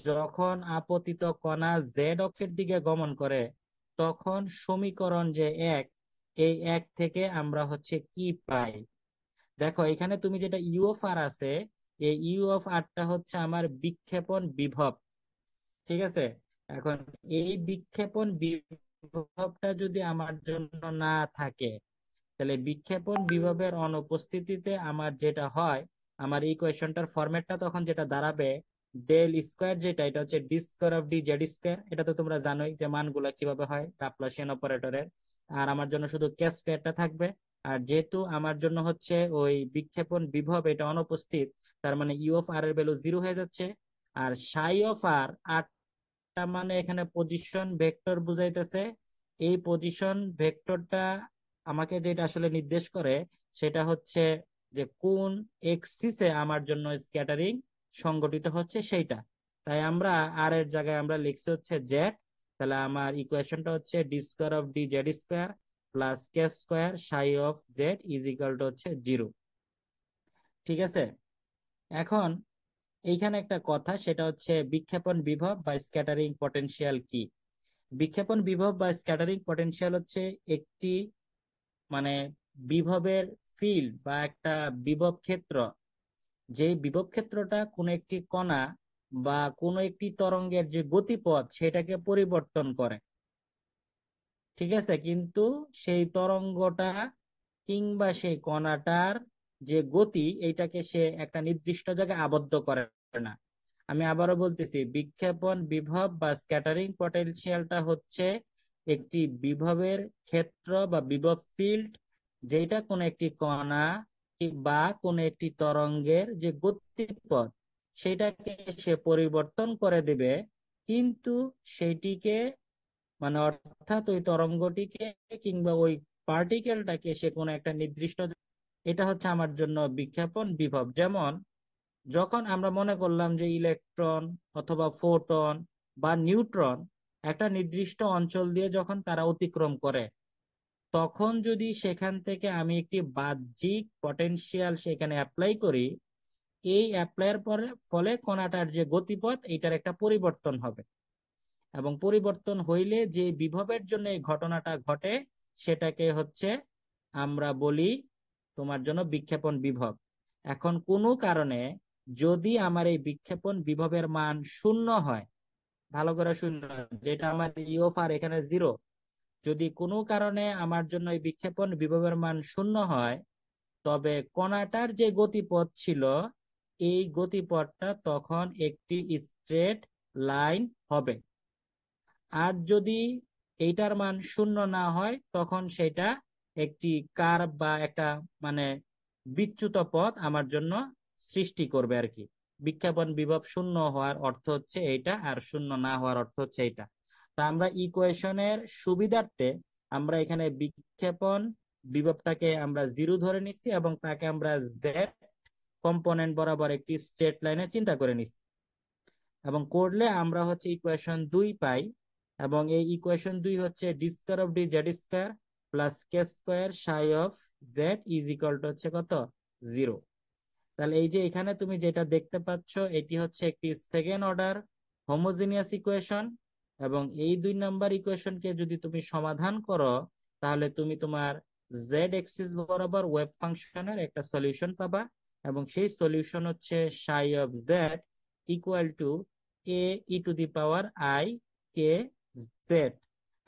যখন আপতিত কণা জেড অক্ষের দিকে গমন করে, তখন সমীকরণ যে 1, এই 1 থেকে আমরা হচ্ছে কি পাই। দেখো এখানে তুমি যেটা ইউ অফ আর আছে, এই ইউ অফ আরটা হচ্ছে আমার বিক্ষেপণ বিভব। ঠিক আছে। এখন এই বিক্ষেপণ বিভবটা যদি আমার জন্য না থাকে, তাহলে বিক্ষেপণ বিভবের অনুপস্থিতিতে আমার যেটা হয়, আমার ইকুয়েশনটার ফরম্যাটটা তখন যেটা দাঁড়াবে, ডেল স্কোয়ার যেটা, এটা হচ্ছে D square of D Z square. এটা তো তোমরা জানোই যে মানগুলা কিভাবে হয় লাপ্লাসিয়ান অপারেটরের। আর আমার জন্য শুধু কে স্কোয়ারটা থাকবে। আর যেহেতু আমার জন্য হচ্ছে ওই বিক্ষেপণ বিভব এটা অনুপস্থিত, তার মানে ইউ অফ আর এর ভ্যালু 0 হয়ে যাচ্ছে। আর সাই অফ আর, তার মানে এখানে পজিশন ভেক্টর বুঝাইতেছে। এই পজিশন ভেক্টরটা আমাকে যেটা আসলে নির্দেশ করে সেটা হচ্ছে যে কোন এক্সিসে আমার জন্য স্ক্যাটারিং সংগঠিত হচ্ছে সেইটা। তাই আমরা আর এর জায়গায় আমরা লিখছি হচ্ছে জেড। তাহলে আমার ইকুয়েশনটা হচ্ছে D square of D Z square plus K square Sai of Z is equal to হচ্ছে 0। ঠিক আছে, এখন এইখানে একটা কথা, সেটা হচ্ছে বিক্ষেপণ বিভব বা স্ক্যাটারিং পটেনশিয়াল কি। বিক্ষেপণ বিভব বা স্ক্যাটারিং পটেনশিয়াল হচ্ছে একটি মানে বিভবের ফিল্ড বা একটা বিভব ক্ষেত্র, যে বিভব ক্ষেত্রটা কোনো একটি কণা বা কোনো একটি তরঙ্গের যে গতিপথ সেটাকে পরিবর্তন করে। ঠিক আছে, কিন্তু সেই তরঙ্গটা কিংবা সেই কণাটার যে গতি এইটাকে সে একটা নির্দিষ্ট জায়গায় আবদ্ধ করে না। আমি আবারও বলতেছি, বিক্ষেপণ বিভব বা স্ক্যাটারিং পটেনশিয়ালটা হচ্ছে একটি বিভবের ক্ষেত্র বা বিভব ফিল্ড, যেটা কোনো একটি কণা বা কোনো একটি তরঙ্গের যে গতিপথ সেটাকে সে পরিবর্তন করে দেবে, কিন্তু সেইটিকে অর্থাৎ ওই তরঙ্গটিকে কিংবা ওই পার্টিকেলটাকে সে কোনো একটা নির্দিষ্ট, এটা হচ্ছে আমার জন্য বিক্ষেপণ বিভব। যেমন যখন আমরা মনে করলাম যে ইলেকট্রন অথবা ফোটন বা নিউট্রন একটা নির্দিষ্ট অঞ্চল দিয়ে যখন তারা অতিক্রম করে, তখন যদি সেখান থেকে আমি একটি বাহ্যিক পটেনশিয়াল সেখানে অ্যাপ্লাই করি, এই অ্যাপ্লাইয়ের পরে ফলে কণাটার যে গতিপথ এইটার একটা পরিবর্তন হবে, এবং পরিবর্তন হইলে যে বিভবের জন্য এই ঘটনাটা ঘটে সেটাকে হচ্ছে আমরা বলি তোমার জন্য বিক্ষেপণ বিভব। এখন কোনো কারণে যদি আমার এই বিক্ষেপণ বিভবের মান শূন্য হয়, ভালো করে শূন্য, যেটা আমার ইউফার এখানে 0, যদি কোনো কারণে আমার জন্য এই বিক্ষেপণ বিভবের মান শূন্য হয়, তবে কণাটার যে গতিপথ ছিল এই গতিপথটা তখন একটি স্ট্রেট লাইন হবে। আর যদি এইটার মান শূন্য না হয়, তখন সেটা একটি কার্ভ বা একটা মানে বিচ্যুত পথ আমার জন্য সৃষ্টি করবে আর কি। বিক্ষেপণ বিভব শূন্য হওয়ার অর্থ হচ্ছে এইটা, আর শূন্য না হওয়ার অর্থ হচ্ছে এইটা। তা আমরা ইকুয়েশনের সুবিধার্থে আমরা এখানে বিক্ষেপণ বিভবটাকে আমরা 0 ধরে নিচ্ছি এবং তাকে আমরা জেড কম্পোনেন্ট বরাবর একটি স্ট্রেট লাইনে চিন্তা করে নিচ্ছি, এবং করলে আমরা হচ্ছে ইকুয়েশন 2 পাই। এবং এই ইকুয়েশন 2 হচ্ছে D square of D Z square plus K square psi of Z is equal to হচ্ছে কত, 0। তাহলে এই যে এখানে তুমি যেটা দেখতে পাচ্ছ এটি হচ্ছে একটি সেকেন্ড অর্ডার হোমোজিনিয়াস ইকুয়েশন, এবং এই 2 নম্বর ইকুয়েশনকে যদি তুমি সমাধান করো, তাহলে তুমি তোমার জেড এক্সিস বরাবর ওয়েভ ফাংশনের একটা সলিউশন পাবা, এবং সেই সলিউশন হচ্ছে psi of Z equal to A E to the power I K Z.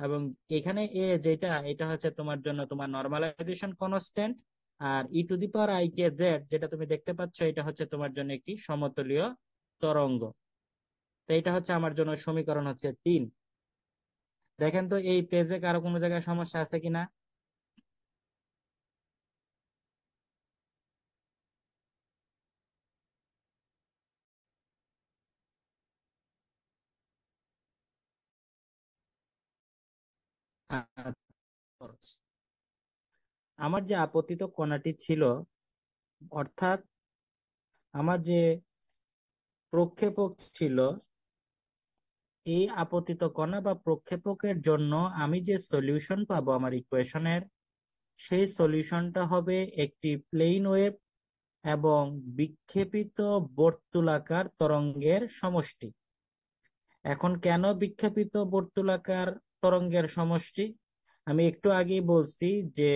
এবং এখানে এ যেটা, এটা হচ্ছে তোমার জন্য তোমার নর্মালাইজেশন কনস্ট্যান্ট, আর E to the power I K Z যেটা তুমি দেখতে পাচ্ছ এটা হচ্ছে তোমার জন্য একটি সমতলীয় তরঙ্গ। তো এটা হচ্ছে আমার জন্য সমীকরণ হচ্ছে 3। দেখেন তো এই পেজে কারো কোনো জায়গায় সমস্যা আছে কিনা। আচ্ছা, আমার যে আপতিত কণাটি ছিল, অর্থাৎ আমার যে প্রক্ষেপক ছিল, এই আপতিত কণা বা প্রক্ষেপকের জন্য আমি যে সলিউশন পাবো আমার ইকুয়েশনের, সেই সলিউশনটা হবে একটি প্লেন ওয়েভ এবং বিক্ষেপিত বর্তুলাকার তরঙ্গের সমষ্টি। এখন কেন বিক্ষেপিত বর্তুলাকার তরঙ্গের সমষ্টি? আমি একটু আগেই বলছি যে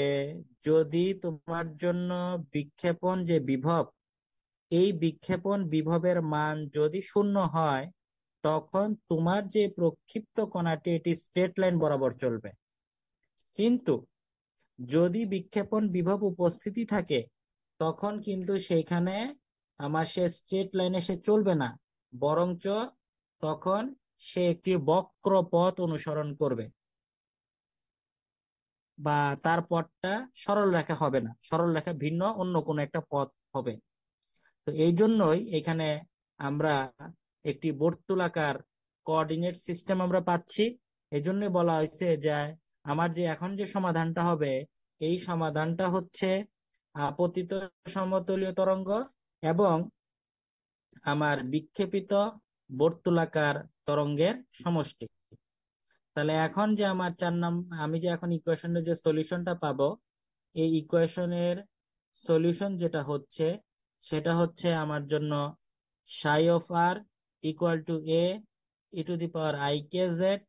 যদি তোমার জন্য বিক্ষেপণ যে বিভব, এই বিক্ষেপণ বিভবের মান যদি শূন্য হয়, তখন তোমার যে প্রক্ষিপ্ত কণাটি এটি স্ট্রেট লাইন বরাবর চলবে। কিন্তু যদি বিক্ষেপণ বিভব উপস্থিতি থাকে, তখন কিন্তু সেইখানে আমার সে স্ট্রেট লাইনে সে চলবে না, বরঞ্চ তখন সে একটি বক্র পথ অনুসরণ করবে, বা তার পথটা সরল রেখা হবে না, সরল রেখা ভিন্ন অন্য কোনো একটা পথ হবে। তো এই জন্যই এখানে আমরা একটি বর্তুলাকার কোঅর্ডিনেট সিস্টেম আমরা পাচ্ছি। এই জন্য বলা হয়েছে যে আমার যে এখন যে সমাধানটা হবে, এই সমাধানটা হচ্ছে আপতিত সমতলীয় তরঙ্গ এবং আমার বিক্ষেপিত বর্তুলাকার তরঙ্গের সমষ্টি। তাহলে এখন যে আমার আমি যে এখন ইকুয়েশনের যে সলিউশনটা পাবো, এই ইকুয়েশনের সলিউশন যেটা হচ্ছে সেটা হচ্ছে আমার জন্য psi of R equal to A E to the power I K Z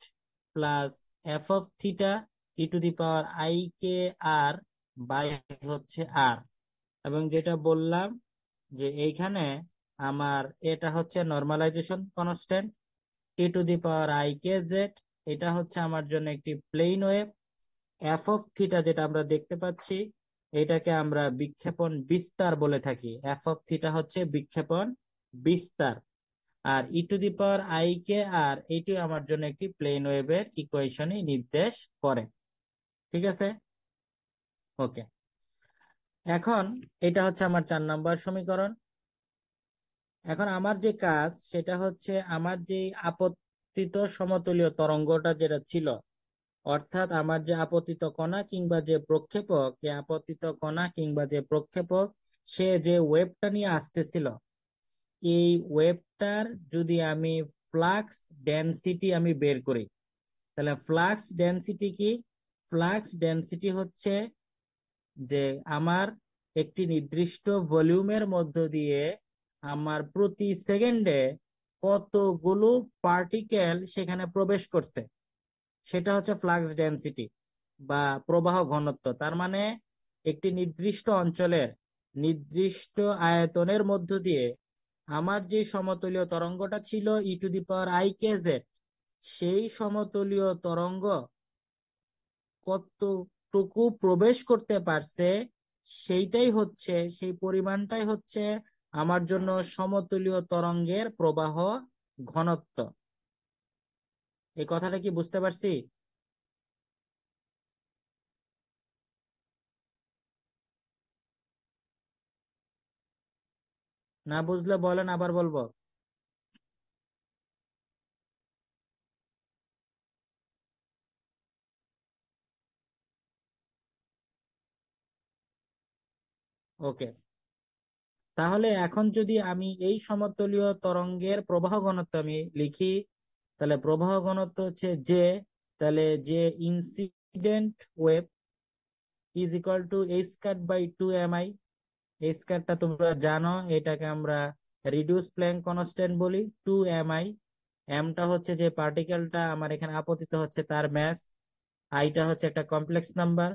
plus F of theta E to the power I K R by হচ্ছে আর। এবং যেটা বললাম যে এইখানে আমার এটা হচ্ছে normalisation constant E to the power I K Z, এটা হচ্ছে আমার জন্য একটি plane wave. F of theta যেটা আমরা দেখতে পাচ্ছি এটাকে আমরা বিক্ষেপণ বিস্তার বলে থাকি, এফ অফ থিটা হচ্ছে বিক্ষেপণ বিস্তার। আর E to the power I K আর এটি আমার জন্য একটি প্লেন ওয়েভের ইকুয়েশনই নির্দেশ করে। ঠিক আছে, ওকে। এখন এটা হচ্ছে আমার 4 নম্বর সমীকরণ। এখন আমার যে কাজ সেটা হচ্ছে আমার যে আপতিত সমতুল্য তরঙ্গটা যেটা ছিল, অর্থাৎ আমার যে আপতিত কণা কিংবা যে প্রক্ষেপক, এই আপতিত কণা কিংবা যে প্রক্ষেপক সে যে ওয়েভটা নিয়ে আসতেছিল, এই ওয়েভটার যদি আমি ফ্লাক্স ডেনসিটি আমি বের করি, তাহলে ফ্লাক্স ডেনসিটি কি? ফ্লাক্স ডেনসিটি হচ্ছে যে আমার একটি নির্দিষ্ট ভলিউমের মধ্য দিয়ে আমার প্রতি সেকেন্ডে কতগুলো পার্টিকেল সেখানে প্রবেশ করছে, সেটা হচ্ছে ফ্লাক্স ডেনসিটি বা প্রবাহ ঘনত্ব। তার মানে একটি নির্দিষ্ট অঞ্চলের নির্দিষ্ট আয়তনের মধ্য দিয়ে আমার যে সমতলীয় তরঙ্গটা ছিল E to the power I K Z, সেই সমতলীয় তরঙ্গ কতটুকু প্রবেশ করতে পারছে সেইটাই হচ্ছে, সেই পরিমাণটাই হচ্ছে আমার জন্য সমতলীয় তরঙ্গের প্রবাহ ঘনত্ব। এই কথাটা কি বুঝতে পারছি? না বুঝলে বলেন, আবার বলবো। ওকে, তাহলে এখন যদি আমি এই সমতলীয় তরঙ্গের প্রবাহ ঘনত্ব আমি লিখি, তাহলে প্রবাহ ঘনত্ব হচ্ছে যে, তাহলে যে incident wave is equal to A square by 2 mi। এই স্কয়ারটা তোমরা জানো, এটাকে আমরা রিডিউস প্ল্যাঙ্ক কনস্ট্যান্ট বলি, 2 mi। এমটা হচ্ছে যে পার্টিকেলটা আমার এখানে আপতিত হচ্ছে তার ম্যাস, আইটা হচ্ছে একটা কমপ্লেক্স নাম্বার,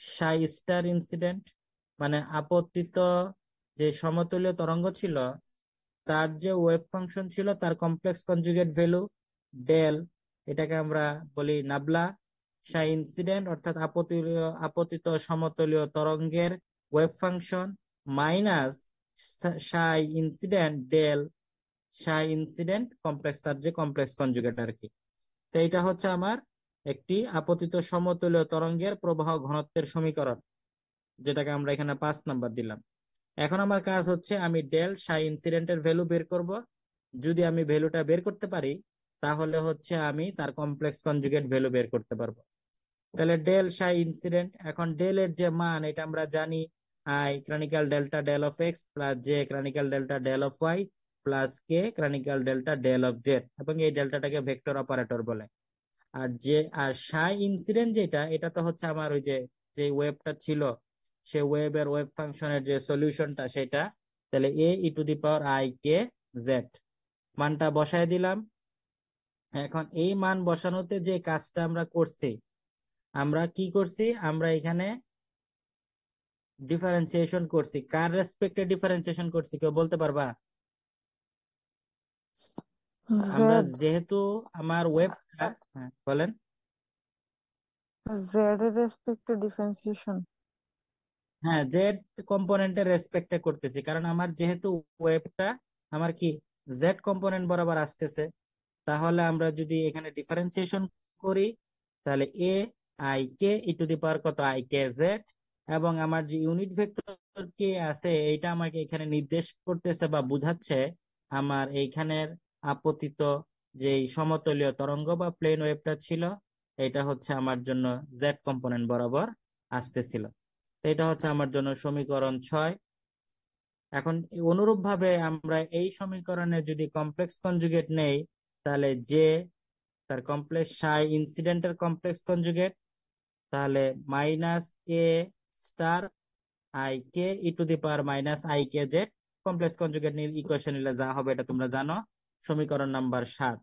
সাই স্টার ইনসিডেন্ট মানে আপতিত যে সমতুল্য তরঙ্গ ছিল তার যে ওয়েভ ফাংশন ছিল তার কমপ্লেক্স কনজুগেট ভ্যালু ডেল, এটাকে আমরা বলি নাবলা। সাই ইনসিডেন্ট অর্থাৎ আপতিত সমতলীয় তরঙ্গের wave function minus psi incident del psi incident complex, তার যে কমপ্লেক্স কনজুগেট আর কি। তো এটা হচ্ছে আমার একটি আপতিত সমতুল্য তরঙ্গের প্রবাহ ঘনত্বের সমীকরণ, যেটাকে আমরা এখানে 5 নাম্বার দিলাম। এখন আমার কাজ হচ্ছে আমি ডেল সাই ইনসিডেন্টের ভ্যালু বের করব। যদি আমি ভ্যালুটা বের করতে পারি তাহলে হচ্ছে আমি তার কমপ্লেক্স কনজুগেট ভ্যালু বের করতে পারবো। তাহলে ডেল সাই ইনসিডেন্ট, এখন ডেল এর যে মান এটা আমরা জানি I chronicle delta del of X plus J chronicle delta del of Y plus K chronicle delta del of Z, এবং এই ডেল্টাটাকে ভেক্টর অপারেটর বলে। আর সাই ইনসিডেন্ট যেটা, এটা তো হচ্ছে আমার ওই যে যে ওয়েভটা ছিল সে ওয়েভের ওয়েভ ফাংশনের যে সলিউশনটা সেটা। তাহলে A E to the power I K Z মানটা বসায় দিলাম। এখন এই মান বসানোতে যে কাজটা আমরা করছি, আমরা কি করছি, আমরা এখানে ডিফারেন্সিয়েশন করছি। কার রেসপেক্টে ডিফারেন্সিয়েশন করছি কেউ বলতে পারবা? আমরা জেড। যেহেতু আমার ওয়েভটা, হ্যাঁ বলেন। জেড এর রেসপেক্টে ডিফারেন্সিয়েশন। হ্যাঁ, জেড কম্পোনেন্টের রেসপেক্টে করতেছি, কারণ আমার যেহেতু ওয়েভটা আমার কি জেড কম্পোনেন্ট বরাবর আসতেছে। তাহলে আমরা যদি এখানে ডিফারেন্সিয়েশন করি তাহলে A I K E to the পাওয়ার কত আই কে জেড, এবং আমার যে ইউনিট ভেক্টর কে আছে এটা আমাকে এখানে নির্দেশ করতেছে বা বুঝাচ্ছে আমার এইখানের আপতিত যে সমতলীয় তরঙ্গ বা প্লেন ওয়েভটা ছিল এটা হচ্ছে আমার জন্য জেড কম্পোনেন্ট বরাবর আসতেছিল। তো এটা হচ্ছে আমার জন্য সমীকরণ 6। এখন অনুরূপ ভাবে আমরা এই সমীকরণে যদি কমপ্লেক্স কনজুগেট নেই তাহলে জে তার কমপ্লেক্স সাই ইনসিডেন্টের কমপ্লেক্স কনজুগেট, তাহলে minus A star I K E to the power minus I K Z complex conjugate equation নিলে যা হবে এটা তোমরা জানো, সমীকরণ নাম্বার 7।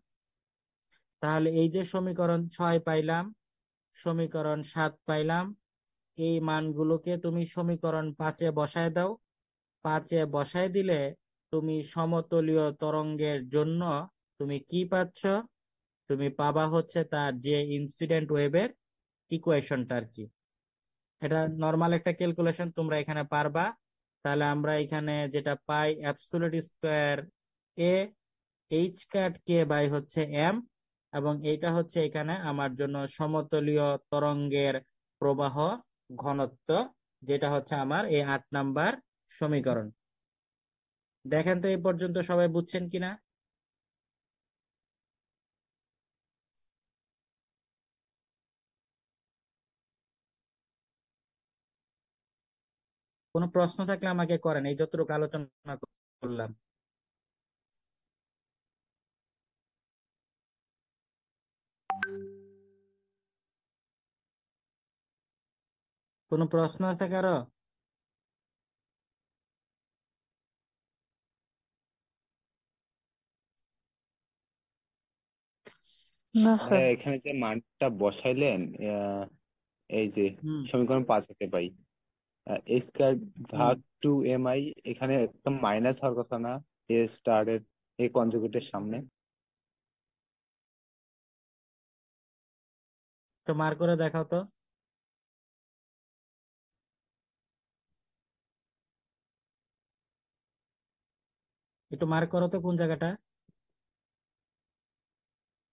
তাহলে এই যে সমীকরণ 6 পাইলাম, সমীকরণ 7 পাইলাম, এই মানগুলোকে তুমি সমীকরণ 5-এ বসায় দাও। 5-এ বসায় দিলে তুমি সমতলীয় তরঙ্গের জন্য তুমি কি পাচ্ছ? তুমি পাবা হচ্ছে তার যে ইনসিডেন্ট ওয়েভের ইকুয়েশনটা আর কি। এটা নর্মাল একটা ক্যালকুলেশন, তোমরা এখানে পারবা। তাহলে আমরা এখানে যেটা পাই absolute square A H cut K by হচ্ছে এম, এবং এইটা হচ্ছে এখানে আমার জন্য সমতলীয় তরঙ্গের প্রবাহ ঘনত্ব, যেটা হচ্ছে আমার এই 8 নাম্বার সমীকরণ। দেখেন তো এই পর্যন্ত সবাই বুঝছেন কিনা? কোনো প্রশ্ন থাকলে আমাকে করেন, এই যতটুকু আলোচনা করলাম। কোনো প্রশ্ন আছে কারো? না স্যার। ভাইয়া এখানে যে মানটা বসাইলেন, এই যে হুম সমীকরণ 5 পাই এ স্কয়ার হুম ভাগ 2 mi, এখানে একদম মাইনাস হওয়ার কথা না? এ স্টারের এই কনজুগেটের সামনে। তো মার করে দেখাও তো। একটু মার করো তো কোন জায়গাটা।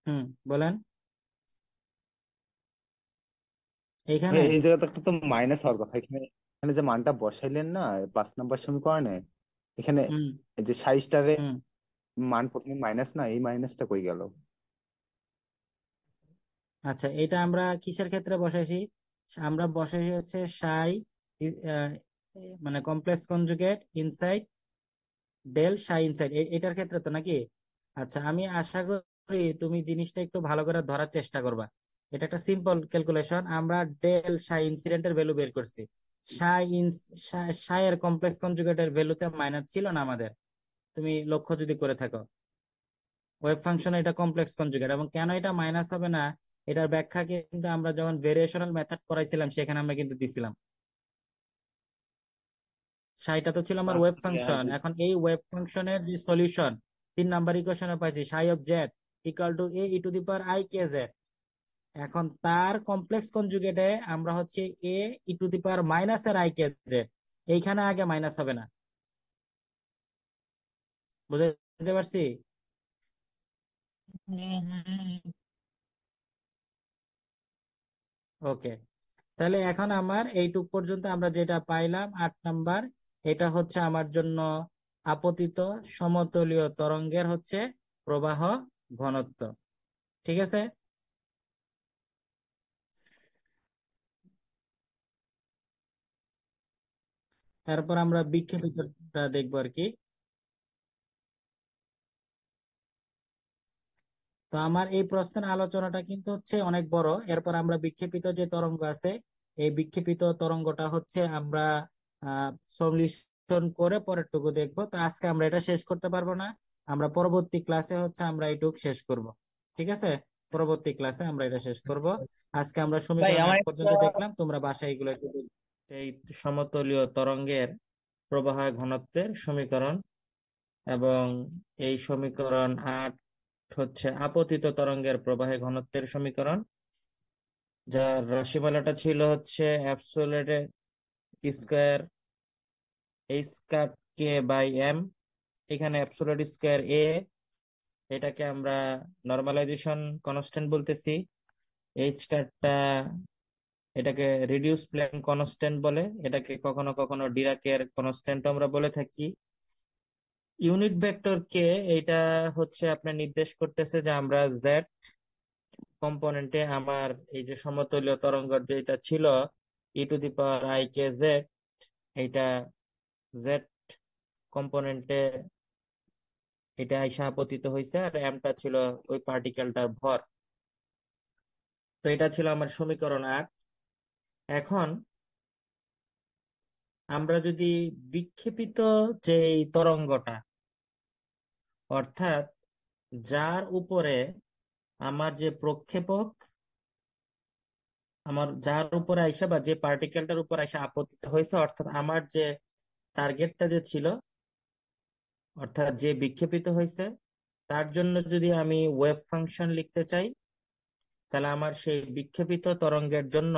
হুম, বলেন। এইখানে? ভাই এই জায়গাটা তো মাইনাস হওয়ার কথা। এখানে এখানে যে মানটা বসাইলেন না 5 নম্বর সমীকরণে, এখানে হুম এই যে 60টারে হুম মান প্রথমে মাইনাস, না এই মাইনাসটা কই গেল? আচ্ছা, এটা আমরা কিসের ক্ষেত্রে বসাইছি? আমরা বসাইছি হচ্ছে সাই, আহ, মানে complex conjugate inside del psi inside, এটার ক্ষেত্রে তো নাকি? আচ্ছা, আমি আশা করি তুমি জিনিসটা একটু ভালো করে ধরার চেষ্টা করবা। এটা একটা সিম্পল ক্যালকুলেশন। আমরা ডেল সাই ইনসিডেন্টের ভ্যালু বের করছি। সাই ইন সাই এর কমপ্লেক্স কনজুগেটের ভ্যালুতে মাইনাস ছিল না আমাদের, তুমি লক্ষ্য যদি করে থাকো। ওয়েভ ফাংশন এটা কমপ্লেক্স কনজুগেট, এবং কেন এটা মাইনাস হবে না এটার ব্যাখ্যা কিন্তু আমরা যখন ভেরিয়েশনাল মেথড পড়াইছিলাম সেখানে আমরা কিন্তু দিছিলাম। সাইটা তো ছিল আমার ওয়েভ ফাংশন, এখন এই ওয়েভ ফাংশনের যে সলিউশন 3 নাম্বার ইকুয়েশনে পাইছি সাই of Z equal to A E to the power I K Z. এখন তার কমপ্লেক্স কনজুগেটে আমরা হচ্ছে এ E to the power minus এর আই কে জেড, এইখানে আগে মাইনাস হবে না। বুঝতে পারছি? ওকে, তাহলে এখন আমার এইটুক পর্যন্ত আমরা যেটা পাইলাম 8 নাম্বার, এটা হচ্ছে আমার জন্য আপতিত সমতলীয় তরঙ্গের হচ্ছে প্রবাহ ঘনত্ব। ঠিক আছে? তারপর আমরা বিক্ষেপিতটা দেখবো আর কি। তো আমার এই প্রশ্নের আলোচনাটা কিন্তু হচ্ছে অনেক বড়। এরপর আমরা বিক্ষেপিত যে তরঙ্গ আছে, এই বিক্ষেপিত তরঙ্গটা হচ্ছে আমরা সলিউশন করে পরেরটুকু দেখবো। তো আজকে আমরা এটা শেষ করতে পারবো না, আমরা পরবর্তী ক্লাসে হচ্ছে আমরা এইটুকু শেষ করব। ঠিক আছে? পরবর্তী ক্লাসে আমরা এটা শেষ করব। আজকে আমরা ভাই সমীকরণ আমার 8 একটা পর্যন্ত দেখলাম, তোমরা বাসায় এগুলো একটু এই সমতলীয় তরঙ্গের প্রবাহ ঘনত্বের সমীকরণ, এবং এই সমীকরণ 8 হচ্ছে আপতিত তরঙ্গের প্রবাহে ঘনত্বের সমীকরণ, যার রাশিমালাটা ছিল হচ্ছে absolute square H cut K by M. এখানে অ্যাবসোলিউট স্কয়ার এ, এটাকে আমরা নরমালাইজেশন কনস্ট্যান্ট বলতেছি। এইচ কাটটা এটাকে রিডিউস প্ল্যাঙ্ক কনস্ট্যান্ট বলে, এটাকে কখনো কখনো ডিরাকের কনস্ট্যান্ট আমরা বলে থাকি। ইউনিট ভেক্টর কে, এটা হচ্ছে আপনার নির্দেশ করতেছে যে আমরা জেড কম্পোনেন্টে আমার এই যে সমতলীয় তরঙ্গ যেটা ছিল E to the power I K Z, এইটা জেড কম্পোনেন্টে এটা আইসা আপতিত হয়েছে, আর এমটা ছিল ওই পার্টিকেলটার ভর। তো এটা ছিল আমার সমীকরণ 8। এখন আমরা যদি বিক্ষেপিত যে তরঙ্গটা, অর্থাৎ যার উপরে আমার যে প্রক্ষেপক, আমার যার উপরে আইসা বা যে পার্টিকেলটার উপর আইসা আপতিত হয়েছে, অর্থাৎ আমার যে টার্গেটটা যে ছিল, অর্থাৎ যে বিক্ষেপিত হয়েছে, তার জন্য যদি আমি ওয়েভ ফাংশন লিখতে চাই, তাহলে আমার সেই বিক্ষেপিত তরঙ্গের জন্য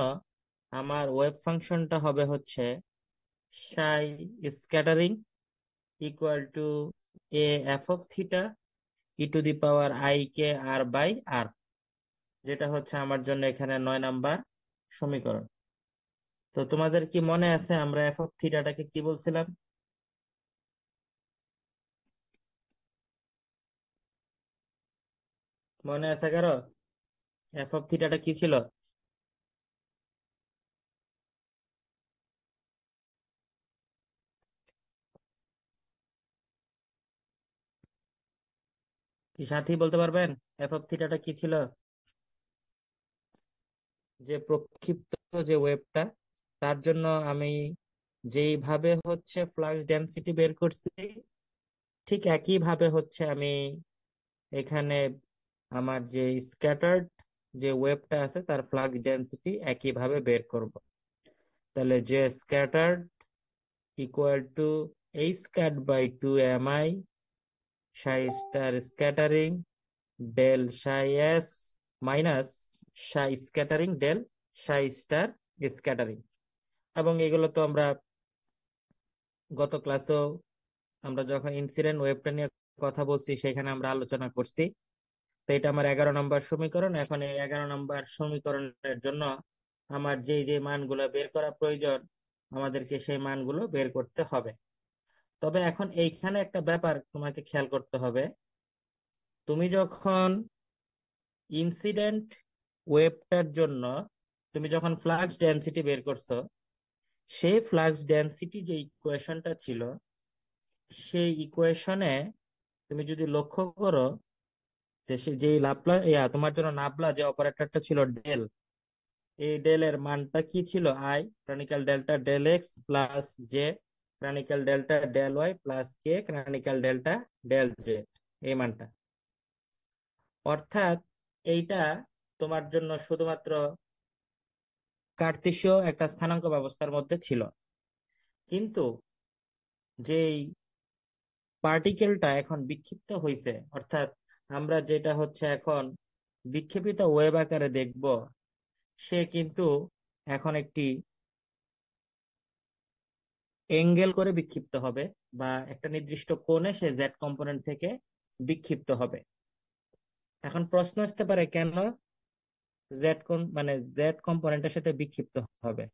আমার ওয়েভ ফাংশনটা হবে হচ্ছে psi scattering equal to A F of theta E to the power I K R by R, যেটা হচ্ছে আমার জন্য এখানে 9 নাম্বার সমীকরণ। তো তোমাদের কি মনে আছে আমরা এফ অফ থিটাটাকে কি বলছিলাম? মনে আছে কারো? এফ অফ থিটাটা কি ছিল? কি সাথী বলতে পারবেন এফ অফ থিটাটা কি ছিল? যে প্রক্ষিপ্ত যে ওয়েভটা, তার জন্য আমি যেইভাবে হচ্ছে ফ্লাক্স ডেনসিটি বের করছি, ঠিক একই ভাবে হচ্ছে আমি এখানে আমার যে স্ক্যাটার্ড যে ওয়েভটা আছে তার ফ্লাক্স ডেনসিটি একই ভাবে বের করব। তাহলে যে scattered equal to H cut by 2 mi psi star scattering del psi S minus psi scattering del psi star scattering. এবং এগুলো তো আমরা গত ক্লাসেও আমরা যখন ইনসিডেন্ট ওয়েভটা নিয়ে কথা বলছি সেখানে আমরা আলোচনা করছি। তো এটা আমার 11 নম্বর সমীকরণ। এখন এই 11 নম্বর সমীকরণের জন্য আমার যেই যে মানগুলো বের করা প্রয়োজন, আমাদেরকে সেই মানগুলো বের করতে হবে। তবে এখন এইখানে একটা ব্যাপার তোমাকে খেয়াল করতে হবে। তুমি যখন ইনসিডেন্ট ওয়েভটার জন্য তুমি যখন ফ্লাক্স ডেনসিটি বের করছো, সেই ফ্লাক্স ডেনসিটি যে ইকুয়েশনটা ছিল, সেই ইকুয়েশনে তুমি যদি লক্ষ্য করো যে সে যে তোমার জন্য নাবলা যে অপারেটরটা ছিল ডেল, এই ডেল এর মানটা কি ছিল? I chronicle delta del X plus J chronicle delta del Y plus K chronicle delta del J, এই মানটা। অর্থাৎ এইটা তোমার জন্য শুধুমাত্র কার্তেশীয় একটা স্থানাঙ্ক ব্যবস্থার মধ্যে ছিল। কিন্তু যেই পার্টিকেলটা এখন বিক্ষিপ্ত হয়েছে, অর্থাৎ আমরা যেটা হচ্ছে এখন বিক্ষেপিত ওয়েভ আকারে দেখব, সে কিন্তু এখন একটি এঙ্গেল করে বিক্ষিপ্ত হবে, বা একটা নির্দিষ্ট কোণে সে জেড কম্পোনেন্ট থেকে বিক্ষিপ্ত হবে। এখন প্রশ্ন আসতে পারে কেন জেড কম্পোনেন্টের সাথে বিক্ষিপ্ত হবে,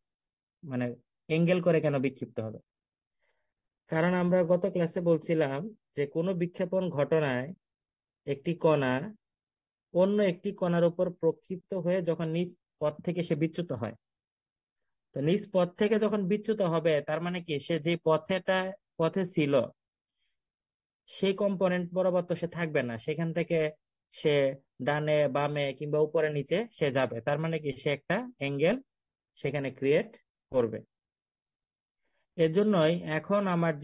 মানে এঙ্গেল করে কেন বিক্ষিপ্ত হবে? কারণ আমরা গত ক্লাসে বলছিলাম যে কোনো বিক্ষেপণ ঘটনায় একটি কণা অন্য একটি কণার উপর প্রক্ষিপ্ত হয়ে যখন নিজ পথ থেকে সে বিচ্যুত হয়, তো নিজ পথ থেকে যখন বিচ্যুত হবে তার মানে কি সে যে পথে ছিল সেই কম্পোনেন্ট বরাবর তো সে থাকবে না, সেখান থেকে সে ডানে বামে কিংবা উপরে নিচে সে যাবে। তার মানে কি সে একটা অ্যাঙ্গেল সেখানে ক্রিয়েট করবে। এজন্যই এখন আমার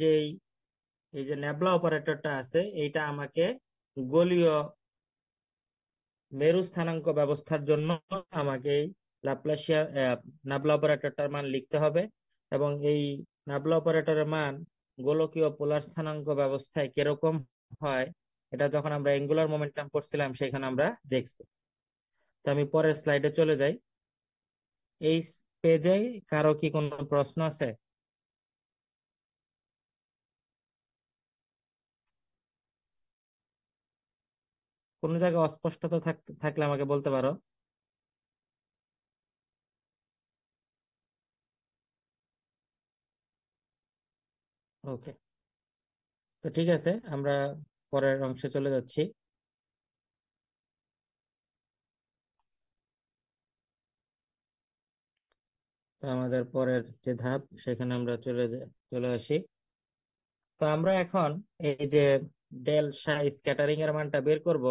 এই যে ন্যাবলা অপারেটরটা আছে, এইটা আমাকে গোলীয় মেরু স্থানাঙ্ক ব্যবস্থার জন্য আমাকে এই লাপ্লাসিয়া নাবলা অপারেটরটার মান লিখতে হবে। এবং এই নাবলা অপারেটরের মান গোলকীয় পোলার স্থানাঙ্ক ব্যবস্থায় কিরকম হয়, এটা যখন আমরা অ্যাঙ্গুলার মোমেন্টাম পড়ছিলাম সেখানে আমরা দেখছি। তো আমি পরের স্লাইডে চলে যাই। এই পেজে কারো কি কোনো প্রশ্ন আছে? কোনো জায়গায় অস্পষ্টতা থাকলে আমাকে বলতে পারো। ওকে, তো ঠিক আছে, আমরা পরের অংশে চলে যাচ্ছি। তো আমাদের পরের যে ধাপ সেখানে আমরা চলে আসি। তো আমরা এখন এই যে ডেল সাই স্ক্যাটারিং এর মানটা বের করব,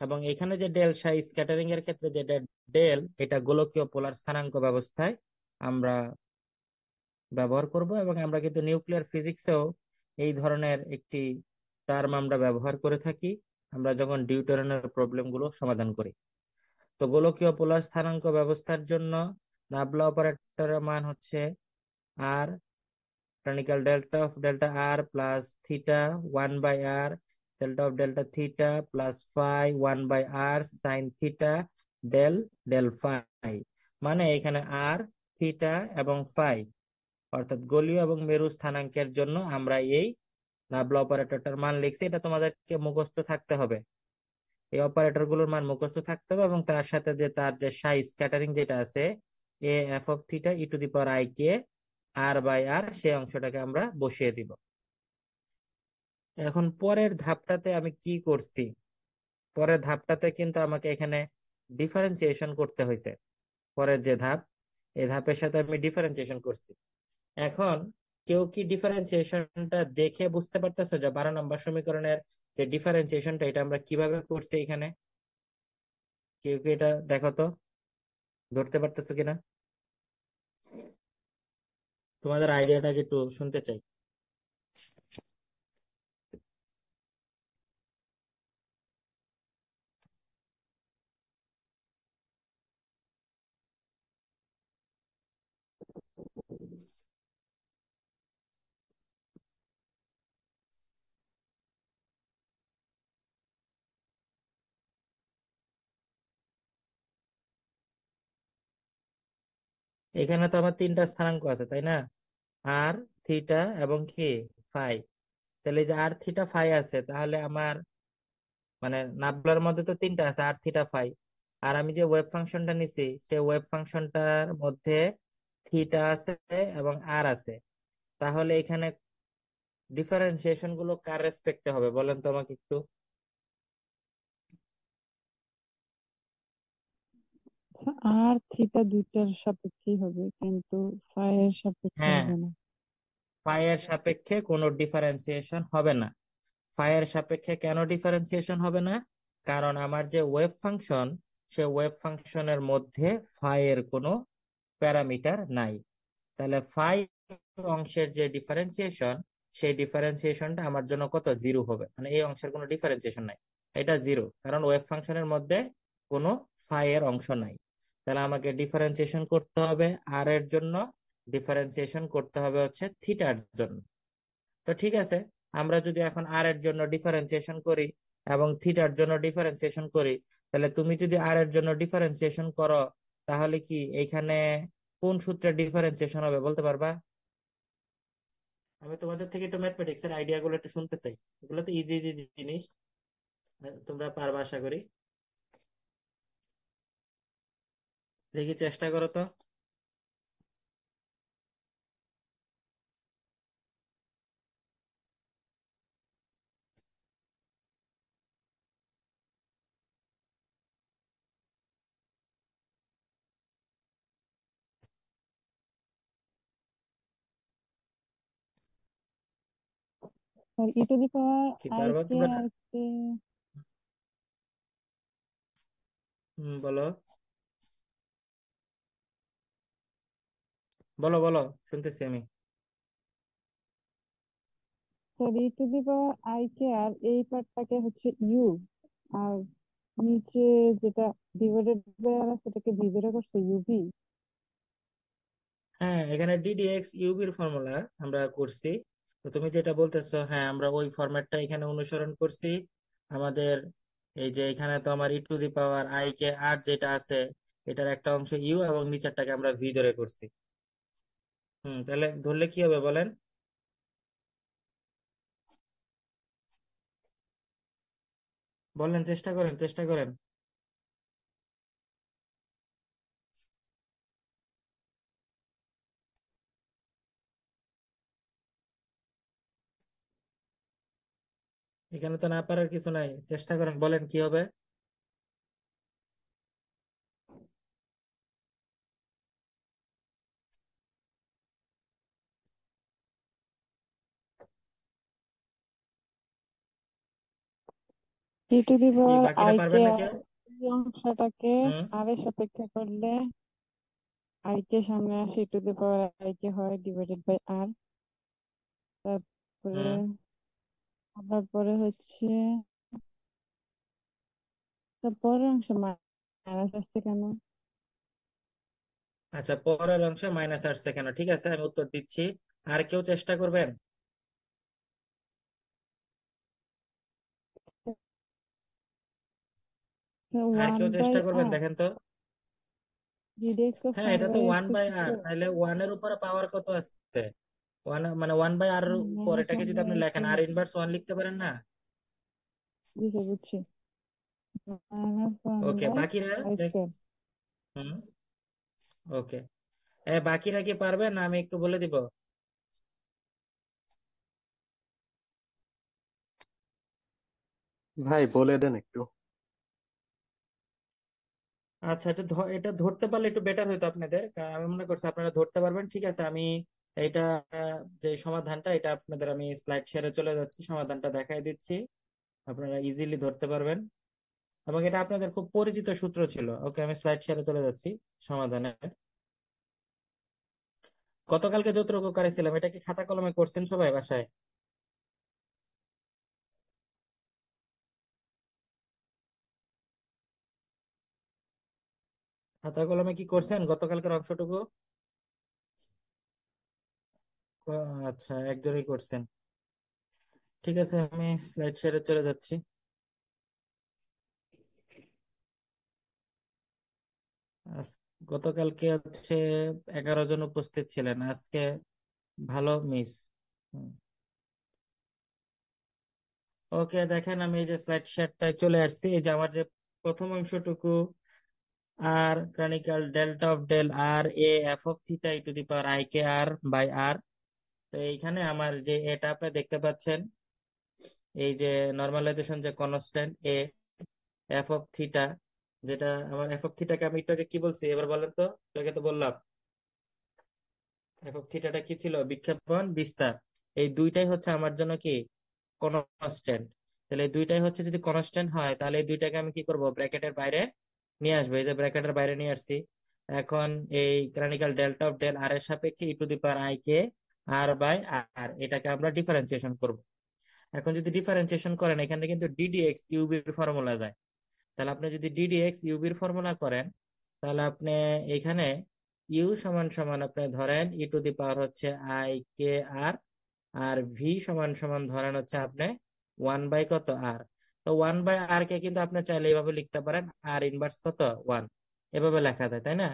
এবং এখানে যে ডেল সাই স্ক্যাটারিং এর ক্ষেত্রে যেটা ডেল, এটা গোলকীয় পোলার স্থানাঙ্ক ব্যবস্থায় আমরা ব্যবহার করব, এবং আমরা কিন্তু নিউক্লিয়ার ফিজিক্সেও এই ধরনের একটি টার্ম আমরা ব্যবহার করে থাকি আমরা যখন ডিউটেরনের প্রবলেম গুলো সমাধান করি। তো গোলকীয় পোলার স্থানাঙ্ক ব্যবস্থার জন্য নাবলা অপারেটরের মান হচ্ছে আর canonical delta of delta r plus theta 1 by r delta of delta theta plus phi 1 by r sin theta del del phi। মানে এখানে r থিটা এবং ফাই অর্থাৎ গোলীয় এবং মেরু স্থানাঙ্কের জন্য আমরা এই নাবলা অপারেটরটার মান লিখছি। এটা তোমাদেরকে মুখস্থ থাকতে হবে, এই অপারেটর গুলোর মান মুখস্থ থাকতে হবে, এবং তার সাথে যে তার যে সাই স্ক্যাটারিং যেটা আছে A F of theta E to the power I K R by R, সেই অংশটাকে আমরা বসিয়ে দিব। এখন পরের ধাপটাতে আমি কি করছি, পরের ধাপটাতে কিন্তু আমাকে এখানে ডিফারেন্সিয়েশন করতে হয়েছে। পরের যে ধাপ, এই ধাপের সাথে আমি ডিফারেন্সিয়েশন করছি। এখন কেউ কি ডিফারেন্সিয়েশনটা দেখে বুঝতে পারতেছো যে 12 নম্বর সমীকরণের যে ডিফারেন্সিয়েশনটা এটা আমরা কিভাবে করছি? এখানে কেউ কি এটা দেখো তো, ধরতে পারতেছো কিনা? তোমাদের আইডিয়াটাকে একটু শুনতে চাই। এখানে তো আমার তিনটা স্থানাঙ্ক আছে, তাই না? আর, থিটা এবং কি ফাই। তাহলে এই যে আর থিটা ফাই আছে, তাহলে আমার মানে নাবলার মধ্যে তো তিনটা আছে, আর থিটা ফাই। আর আমি যে ওয়েভ ফাংশনটা নিছি সেই ওয়েভ ফাংশনটার মধ্যে থিটা আছে এবং আর আছে। তাহলে এখানে ডিফারেন্সিয়েশন গুলো কার রেসপেক্টে হবে বলেন তো আমাকে একটু। আর থিটা দুইটার সাপেক্ষেই হবে, কিন্তু ফাই এর সাপেক্ষে হ্যাঁ, হবে না। ফাই এর সাপেক্ষে কোনো ডিফারেন্সিয়েশন হবে না। ফাই এর সাপেক্ষে কেন ডিফারেন্সিয়েশন হবে না? কারণ আমার যে ওয়েভ ফাংশন, সে ওয়েভ ফাংশনের মধ্যে ফাই এর কোনো প্যারামিটার নাই। তাহলে ফাই অংশের যে ডিফারেন্সিয়েশন, সেই ডিফারেন্সিয়েশনটা আমার জন্য কত? জিরো হবে। মানে এই অংশের কোনো ডিফারেন্সিয়েশন নাই, এটা জিরো, কারণ ওয়েভ ফাংশনের মধ্যে কোনো ফাই এর অংশ নাই। তাহলে আমাকে ডিফারেন্সিয়েশন করতে হবে আর এর জন্য, ডিফারেন্সিয়েশন করতে হবে হচ্ছে থিটার জন্য। তো ঠিক আছে, আমরা যদি এখন আর এর জন্য ডিফারেন্সিয়েশন করি এবং থিটার জন্য ডিফারেন্সিয়েশন করি, তাহলে তুমি যদি আর এর জন্য ডিফারেন্সিয়েশন করো, তাহলে কি এখানে কোন সূত্রে ডিফারেন্সিয়েশন হবে বলতে পারবা? আমি তোমাদের থেকে একটু ম্যাথমেটিক্স এর আইডিয়া গুলো একটু শুনতে চাই। এগুলো তো ইজি ইজি জিনিস, তোমরা পারবা আশা করি। দেখি চেষ্টা করো তো। আর ই টু দি পাওয়ার কি আই পারবা কে তোমরা? আর কে। বলো বলো বলো, শুনতেছি আমি। Sorry, E to the power I K R এই পার্টটাকে হচ্ছে ইউ, আর নিচে যেটা ডিভাইডেড বাই আর আছে সেটাকে ভি ধরে করছে ইউবি। হ্যাঁ, এখানে ডিডিএক্স ইউবির ফর্মুলা আমরা করছি। তো তুমি যেটা বলতেছো, হ্যাঁ আমরা ওই ফরম্যাটটা এখানে অনুসরণ করছি। আমাদের এই যে এখানে তো আমার ই to the power I K আর যেটা আছে, এটার একটা অংশ ইউ এবং নিচেরটাকে আমরা ভি ধরে করছি। তাহলে ধরলে কি হবে বলেন? বলেন, চেষ্টা করেন চেষ্টা করেন। এখানে তো না পারার কিছু নাই, চেষ্টা করেন, বলেন কি হবে। ই টু দি কি পাওয়ার বাকিরা আই কে পারবেন না আর কেউ? এই অংশটাকে হুম আর এর সাপেক্ষে করলে আই কে সামনে আসে ই টু দি পাওয়ার আই কে হয় ডিভাইডেড বাই আর। তারপরে হুম আবার পরে হচ্ছে তারপরের অংশ মাইনাস আসছে কেন? আচ্ছা, পরের অংশে মাইনাস আসছে কেন, ঠিক আছে আমি উত্তর দিচ্ছি। আর কেউ চেষ্টা করবেন? আর ওয়ান কেউ বাই চেষ্টা করবেন, আর দেখেন তো। ডিডেক্স অফ হ্যাঁ, ওয়ান এটা তো by one X by equal R, two তাহলে ওয়ানের উপরে পাওয়ার কত আছে? ওয়ান মানে ওয়ান বাই আর উপর, মাইনাস এটাকে ওয়ান যদি বাই আপনি এক্স লেখেন আর ইনভার্স ওয়ান লিখতে পারেন না? বুঝে বুঝছি মাইনাস ওয়ান ওকে, বাই বাকিরা আর দেখ। স্কোয়ার। হুম ওকে, বাকিরা কি পারবেন না আমি একটু বলে দিব? ভাই বলে দেন একটু। আচ্ছা, এটা ধরতে পারলে একটু বেটার হতো আপনাদের, কারণ আমি মনে করছি আপনারা ধরতে পারবেন। ঠিক আছে, আমি এটা যে সমাধানটা, এটা আপনাদের আমি স্লাইড শেয়ারে চলে যাচ্ছি, সমাধানটা দেখাই দিচ্ছি, আপনারা ইজিলি ধরতে পারবেন। এবং এটা আপনাদের খুব পরিচিত সূত্র ছিল। ওকে, আমি স্লাইড শেয়ারে চলে যাচ্ছি সমাধানের। গতকালকে যতটুকু করেছিলাম, এটা কি খাতা কলমে করছেন সবাই বাসায়? খাতা কলমে কি করছেন গতকালকের অংশটুকু? আচ্ছা, একজনই করছেন। ঠিক আছে, আমি স্লাইড শেয়ারে চলে যাচ্ছি। আজ- গতকালকে হচ্ছে 11 জন উপস্থিত ছিলেন, আজকে ভালো মিস। ওকে, দেখেন আমি এই যে স্লাইড শেয়ারটায় চলে আসছি। এই যে আমার যে প্রথম অংশটুকু, R chronicle delta of del R A F of theta E to the power I K R by R. তো এইখানে আমার যে এটা আপনি দেখতে পাচ্ছেন, এই যে নর্মালাইজেশন যে constant A F of theta, যেটা আমার এফ অফ থিটাকে আমি একটু আগে কি বলছি এবার বলেন তো? এটাকে তো বললাম এফ অফ থিটাটা কি ছিল, বিক্ষেপণ বিস্তার। এই দুইটাই হচ্ছে আমার জন্য কি কনস্ট্যান্ট। তাহলে এই দুইটাই হচ্ছে যদি কনস্ট্যান্ট হয়, তাহলে এই দুইটাকে আমি কি করব, ব্র্যাকেটের বাইরে নিয়ে আসবো। এই যে ব্র্যাকেটের বাইরে নিয়ে আসছি। এখন এই chronicle delta of del R এর সাপেক্ষে E to the power I K R by R, এটাকে আমরা ডিফারেন্সিয়েশন করব। এখন যদি ডিফারেন্সিয়েশন করেন, এখানে কিন্তু ডিডিএক্স ইউবির ফর্মুলা যায়। তাহলে আপনি যদি ডিডিএক্স ইউবির ফর্মুলা করেন, তাহলে আপনি এখানে ইউ সমান সমান আপনি ধরেন ই টু দি পাওয়ার হচ্ছে I K R, R V সমান সমান ধরেন হচ্ছে আপনি ওয়ান বাই কত আর। তো ওয়ান বাই আর কে কিন্তু আপনি চাইলে এইভাবে লিখতে পারেন, আর ইনভার্স কত ওয়ান, এভাবে লেখা যায়, তাই না?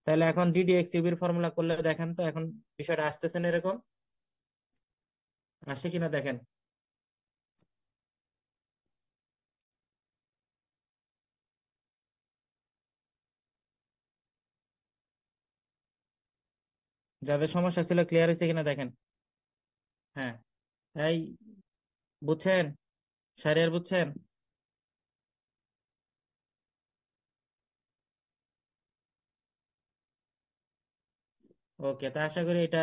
তাহলে এখন ডিডিএক্স ইউবির ফর্মুলা করলে দেখেন তো এখন বিষয়টা আসতেছে না এরকম? আসে কিনা দেখেন। যাদের সমস্যা ছিল ক্লিয়ার হয়েছে কিনা দেখেন। হ্যাঁ, এই বুঝছেন? শারিয়ার বুঝছেন? ওকে, তা আশা করি এটা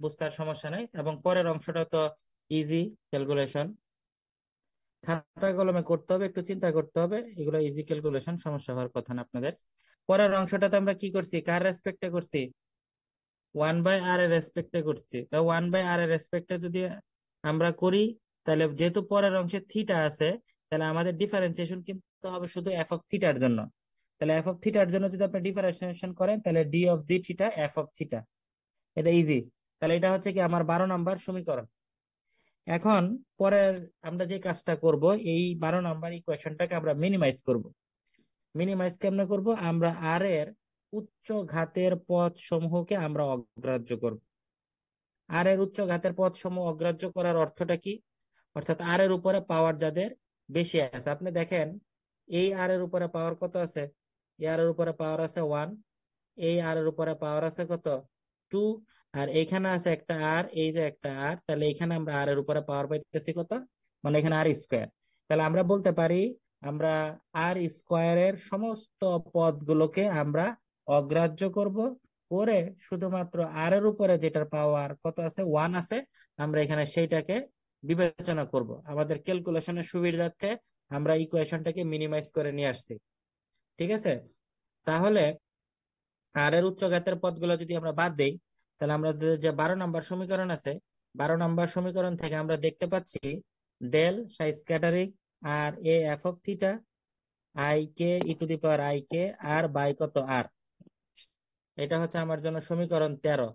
বুঝতে আর সমস্যা নাই। এবং পরের অংশটা তো ইজি ক্যালকুলেশন, খাতা কলমে করতে হবে, একটু চিন্তা করতে হবে, এগুলো ইজি ক্যালকুলেশন, সমস্যা হওয়ার কথা না আপনাদের। পরের অংশটাতে আমরা কি করছি, কার রেসপেক্টে করছি? ওয়ান বাই আর এর রেসপেক্টে করছি। তা ওয়ান বাই আর এর রেসপেক্টে যদি আমরা করি, তাহলে যেহেতু পরের অংশে থিটা আছে, তাহলে আমাদের ডিফারেন্সিয়েশন কিন্তু হবে শুধু এফ অফ থিটার জন্য। তাহলে এফ অফ থিটার জন্য যদি আপনি ডিফারেন্সিয়েশন করেন, তাহলে D of the theta F of theta, এটা ইজি। তাহলে এটা হচ্ছে কি আমার 12 নম্বর সমীকরণ। এখন পরের আমরা যে কাজটা করব, এই 12 নম্বর ইকুয়েশনটাকে আমরা মিনিমাইজ করব। মিনিমাইজ কেমনে করব, আমরা আর এর উচ্চ ঘাতের পদ সমূহকে আমরা অগ্রাহ্য করব। আর এর উচ্চ ঘাতের পদ সমূহ অগ্রাহ্য করার অর্থটা কি? অর্থাৎ আর এর উপরে পাওয়ার যাদের বেশি আছে, আপনি দেখেন এই আর এর উপরে পাওয়ার কত আছে? এই আর এর উপরে পাওয়ার আছে ওয়ান, এই আর এর উপরে পাওয়ার আছে কত, টু, আর এইখানে আছে একটা আর, এই যে একটা আর, তাহলে এখানে আমরা আর এর উপরে পাওয়ার পাইতেছি কত, মানে এখানে আর স্কোয়ার। তাহলে আমরা বলতে পারি আমরা আর স্কোয়ারের সমস্ত পদগুলোকে আমরা অগ্রাহ্য করব, করে শুধুমাত্র আর এর উপরে যেটার পাওয়ার কত আছে, ওয়ান আছে, আমরা এখানে সেইটাকে বিবেচনা করব আমাদের ক্যালকুলেশনের সুবিধার্থে। আমরা ইকুয়েশনটাকে মিনিমাইজ করে নিয়ে আসছি। ঠিক আছে, তাহলে আর এর উচ্চঘাতের পদগুলো যদি আমরা বাদ দেই, তাহলে আমাদের যে 12 নম্বর সমীকরণ আছে, 12 নম্বর সমীকরণ থেকে আমরা দেখতে পাচ্ছি del psi scattering R A F of theta I K E to the power I K R by কত আর, এটা হচ্ছে আমার জন্য সমীকরণ 13।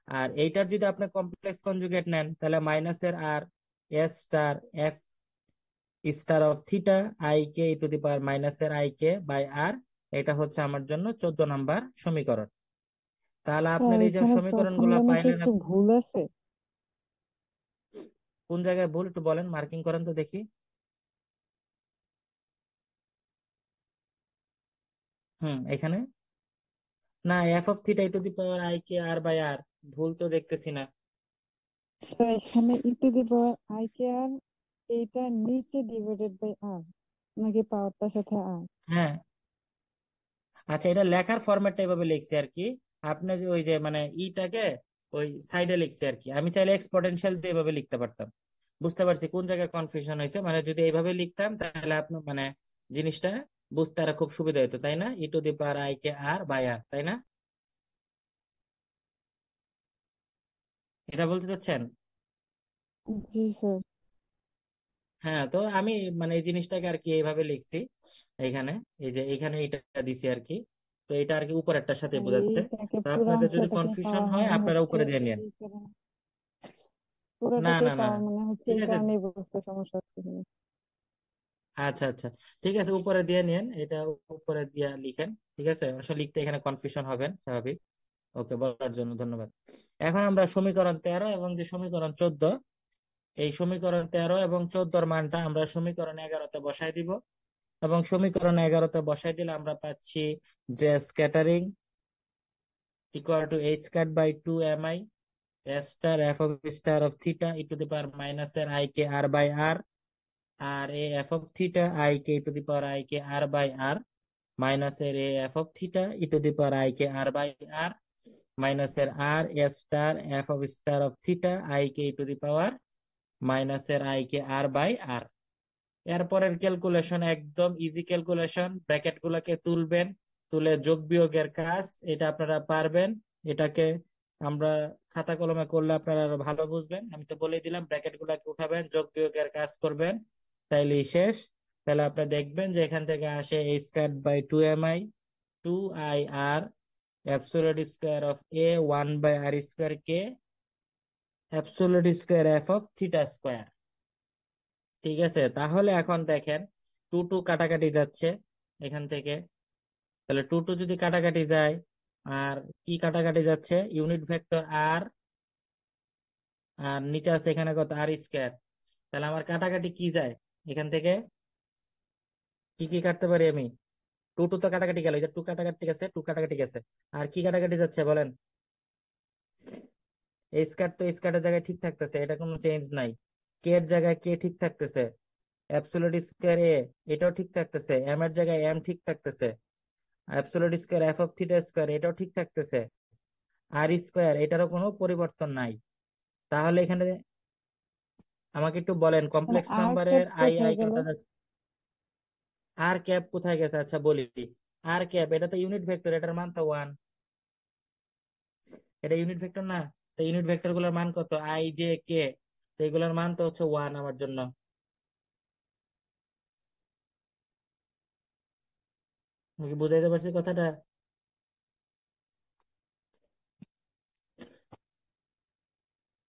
আর এইটার যদি আপনি কমপ্লেক্স কনজুগেট নেন, তাহলে মাইনাসের R S star F star of theta I K E to the power মাইনাসের আই কে বাই আর, এটা হচ্ছে আমার জন্য 14 নম্বর সমীকরণ। তাহলে স্যার আপনার এই যে এখানে সমীকরণ প্রথম গুলো লাইনে কি পাইলেন, একটু ভুল আছে? কোন জায়গায় ভুল একটু বলেন, মার্কিং করেন তো দেখি। এখানে না, F of theta E to the power I K R by R, ভুল তো দেখতেছি না। স্যার এখানে ই to the power I K আর, এইটা নিচে ডিভাইডেড বাই আর, নাকি পাওয়ারটার সাথে আর? হ্যাঁ, আচ্ছা, এটা লেখার ফরম্যাটটা এভাবে লিখছি আর কি। আপনি যে ওই যে মানে ইটাকে ওই সাইডে লিখছি আর কি। আমি চাইলে এক্সপোনেনশিয়াল দিয়ে এভাবে লিখতে পারতাম। বুঝতে পারছি কোন জায়গায় কনফিউশন হয়েছে, মানে যদি এইভাবে লিখতাম তাহলে আপনার মানে জিনিসটা বুঝতে আর খুব সুবিধা হতো, তাই না? E to the power I K R by R, তাই না? এটা বলতে চাচ্ছেন? জি স্যার। হ্যাঁ, তো আমি মানে এই জিনিসটাকে আর কি এইভাবে লিখছি এখানে, এই যে এখানে এটা দিছি আর কি। তো এটা আর কি উপরেরটার সাথে আর বোঝাচ্ছে। এইটাকে তো পুরো আপনাদের যদি অংশটাকে কনফিউশন পাওয়ার হয় মানে আপনারা হচ্ছে উপরে দিয়ে নেন। এই কারণে, না পুরোটাকেই না না, পাওয়ার মানে হচ্ছে ঠিক এই আছে, কারণেই বুঝতে সমস্যা হচ্ছে এখানে। আচ্ছা আচ্ছা, ঠিক আছে, উপরে দিয়ে নিন এটা, উপরে দিয়ে লিখেন। ঠিক আছে, আসলে লিখতে এখানে কনফিউশন হবেন, স্বাভাবিক। ওকে, বলার জন্য ধন্যবাদ। এখন আমরা সমীকরণ 13 এবং যে সমীকরণ 14, এই সমীকরণ 13 এবং 14-র মানটা আমরা সমীকরণ 11-তে বসাই দিব। এবং সমীকরণ 11-তে বসাই দিলে আমরা পাচ্ছি যে scattering equal to H square by 2 mi S star F of star of theta E to the power মাইনাসের I K R by R, আর A F of theta I K E to the power I K R by R, মাইনাসের A F of theta E to the power I K R by R, মাইনাসের R S star F of star of theta I K E to the power মাইনাসের I K R by আর। এরপরের calculation একদম easy calculation, bracket গুলাকে তুলবেন, তুলে যোগ বিয়োগের কাজ, এটা আপনারা পারবেন। এটাকে আমরা খাতা কলমে করলে আপনারা আরো ভালো বুঝবেন। আমি তো বলেই দিলাম, ব্র্যাকেট গুলাকে উঠাবেন, যোগ বিয়োগের কাজ করবেন, তাইলেই শেষ। তাহলে আপনি দেখবেন যে এখান থেকে আসে a square by 2 mi 2 ir absolute square of a 1/r²k absolute square F of theta square. ঠিক আছে, তাহলে এখন দেখেন 2 2 কাটাকাটি যাচ্ছে এখান থেকে। তাহলে 2 2 যদি কাটাকাটি যায়, আর কি কাটাকাটি যাচ্ছে, ইউনিট ভেক্টর আর, আর নিচে আছে এখানে কত r²। তাহলে আমার কাটাকাটি কি যায় এখান থেকে, কি কি কাটতে পারি আমি? 2 2 তো কাটাকাটি গেল, এই যে 2 কাটাকাটি গেছে, 2 কাটাকাটি গেছে। আর কি কাটাকাটি যাচ্ছে বলেন? এই স্কয়ার তো স্কয়ারের জায়গায় ঠিক থাকতেছে, এটা কোনো চেঞ্জ নাই। কে এর জায়গায় কে ঠিক থাকতেছে, অ্যাবসোলিউট স্কয়ার এ এটাও ঠিক থাকতেছে, এম এর জায়গায় এম ঠিক থাকতেছে, absolute square F of theta square এটাও ঠিক থাকতেছে, আর স্কয়ার এটারও কোনো পরিবর্তন নাই। তাহলে এখানে আমাকে একটু বলেন কমপ্লেক্স আর ক্যাপ নাম্বারের আই আই কোথায় গেল? কাটা যাচ্ছে। আর ক্যাপ কোথায় গেছে, আচ্ছা বলি। আর ক্যাপ এটা তো ইউনিট ভেক্টর, এটার মান তো 1, এটা ইউনিট ভেক্টর না? তো ইউনিট ভেক্টর গুলোর মান কত, আই জে কে, তো এগুলোর মান তো হচ্ছে 1 আমার জন্য। আমি কি বুঝাইতে পারছি কথাটা?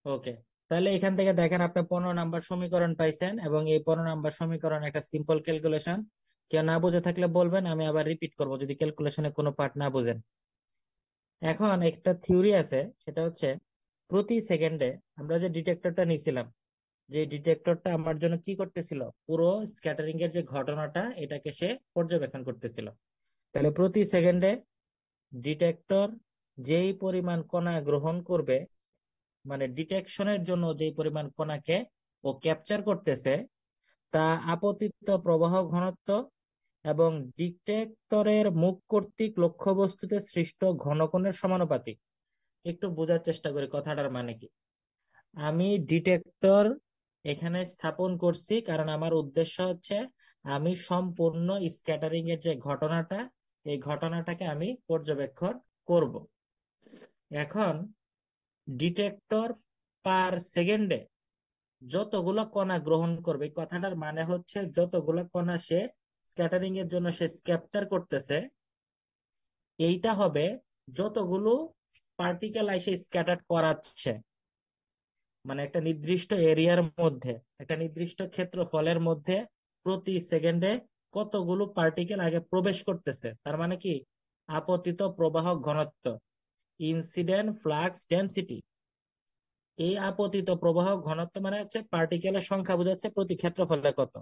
ওকে, তাহলে এখান থেকে দেখেন আপনি 15 নম্বর সমীকরণ পাইছেন, এবং এই 15 নম্বর সমীকরণ একটা সিম্পল ক্যালকুলেশন। কেউ না বুঝে থাকলে বলবেন, আমি আবার রিপিট করব যদি ক্যালকুলেশনে কোনো পার্ট না বুঝেন। এখন একটা থিওরি আছে, সেটা হচ্ছে প্রতি সেকেন্ডে আমরা যে ডিটেক্টরটা নিয়েছিলাম, যে ডিটেক্টরটা আমার জন্য কি করতেছিল, পুরো স্ক্যাটারিং এর যে ঘটনাটা এটাকে সে পর্যবেক্ষণ করতেছিল। তাহলে প্রতি সেকেন্ডে ডিটেক্টর যেই পরিমাণ কণা গ্রহণ করবে, মানে ডিটেকশনের জন্য যেই পরিমাণ কণাকে ও ক্যাপচার করতেছে, তা আপতিত প্রবাহ ঘনত্ব এবং ডিটেক্টরের মুখ কর্তৃক লক্ষ্যবস্তুতে সৃষ্ট ঘনকোণের সমানুপাতিক। একটু বোঝার চেষ্টা করি কথাটার মানে কি। আমি ডিটেক্টর এখানে স্থাপন করছি কারণ আমার উদ্দেশ্য হচ্ছে আমি সম্পূর্ণ স্ক্যাটারিং এর যে ঘটনাটা, এই ঘটনাটাকে আমি পর্যবেক্ষণ করব। এখন ডিটেক্টর পার সেকেন্ডে যতগুলো কণা গ্রহণ করবে, এই কথাটার মানে হচ্ছে যতগুলো কণা সে স্ক্যাটারিং এর জন্য সে ক্যাপচার করতেছে, এইটা হবে যতগুলো পার্টিকেল এসে স্ক্যাটার করাচ্ছে। মানে একটা নির্দিষ্ট এরিয়ার মধ্যে, একটা নির্দিষ্ট ক্ষেত্রফলের মধ্যে প্রতি সেকেন্ডে কতগুলো পার্টিকেল আগে প্রবেশ করতেছে, তার মানে কি আপতিত প্রবাহ ঘনত্ব, ইনসিডেন্ট ফ্লাক্স ডেনসিটি। এই আপতিত প্রবাহ ঘনত্ব মানে হচ্ছে পার্টিকেলের সংখ্যা বোঝাচ্ছে প্রতি ক্ষেত্রফলে কত।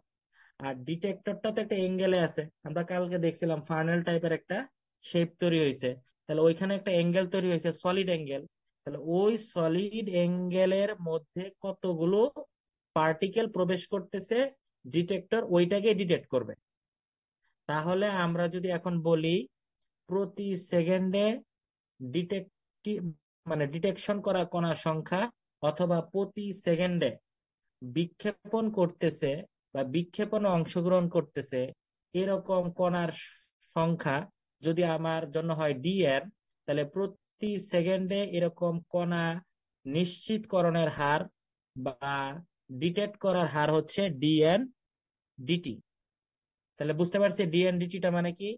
আর ডিটেক্টরটা তো একটা এঙ্গেলে আছে, আমরা কালকে দেখছিলাম ফানেল টাইপের একটা শেপ তৈরি হয়েছে, তাহলে ওইখানে একটা অ্যাঙ্গেল তৈরি হয়েছে, সলিড অ্যাঙ্গেল। তাহলে ওই সলিড অ্যাঙ্গেলের মধ্যে কতগুলো পার্টিকেল প্রবেশ করতেছে, ডিটেক্টর ওইটাকে ডিটেক্ট করবে। তাহলে আমরা যদি এখন বলি প্রতি সেকেন্ডে ডিটেক্টি মানে ডিটেকশন করা কণার সংখ্যা, অথবা প্রতি সেকেন্ডে বিক্ষেপণ করতেছে বা বিক্ষেপণে অংশগ্রহণ করতেছে এরকম কণার সংখ্যা যদি আমার জন্য হয় ডিএন, তাহলে প্রতি সেকেন্ডে এরকম কণা নিশ্চিতকরণের হার বা ডিটেক্ট করার হার হচ্ছে ডিএন ডিটি। তাহলে বুঝতে পারছি ডিএন ডিটিটা মানে কি।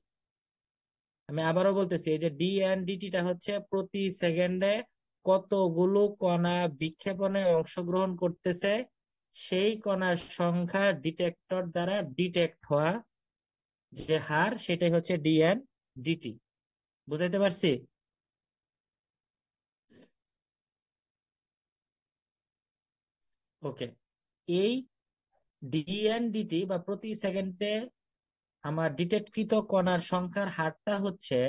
আমি আবারও বলতেছি, এই যে ডিএন ডিটিটা হচ্ছে প্রতি সেকেন্ডে কতগুলো কণা বিক্ষেপণে অংশগ্রহণ করতেছে সেই কণার সংখ্যা ডিটেক্টর দ্বারা ডিটেক্ট হওয়া যে হার, সেটাই হচ্ছে ডিএন ডিটি। বুঝাইতে পারছি? ওকে। এই ডিএন ডিটি বা প্রতি সেকেন্ডে আমার ডিটেক্টকৃত কণার সংখ্যার হারটা হচ্ছে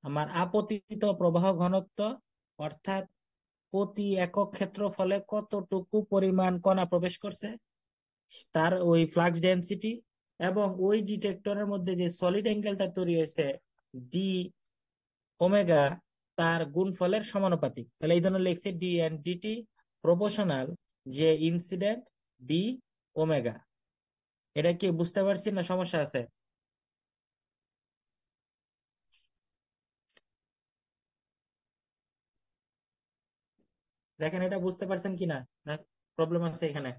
আমার আপতিত প্রবাহ ঘনত্ব, অর্থাৎ প্রতি একক ক্ষেত্রফলে কতটুকু পরিমাণ কণা প্রবেশ করছে তার ওই ফ্লাক্স ডেনসিটি, এবং ওই ডিটেক্টরের মধ্যে যে সলিড অ্যাঙ্গেলটা তৈরি হয়েছে ডি ওমেগা, তার গুণফলের সমানুপাতিক। তাহলে এই জন্য লিখছি ডি এন ডিটি প্রপোর্শনাল যে ইনসিডেন্ট ডি ওমেগা। এটা কি বুঝতে পারছি না সমস্যা আছে? দেখেন এটা বুঝতে পারছেন কিনা, না প্রবলেম আছে এখানে?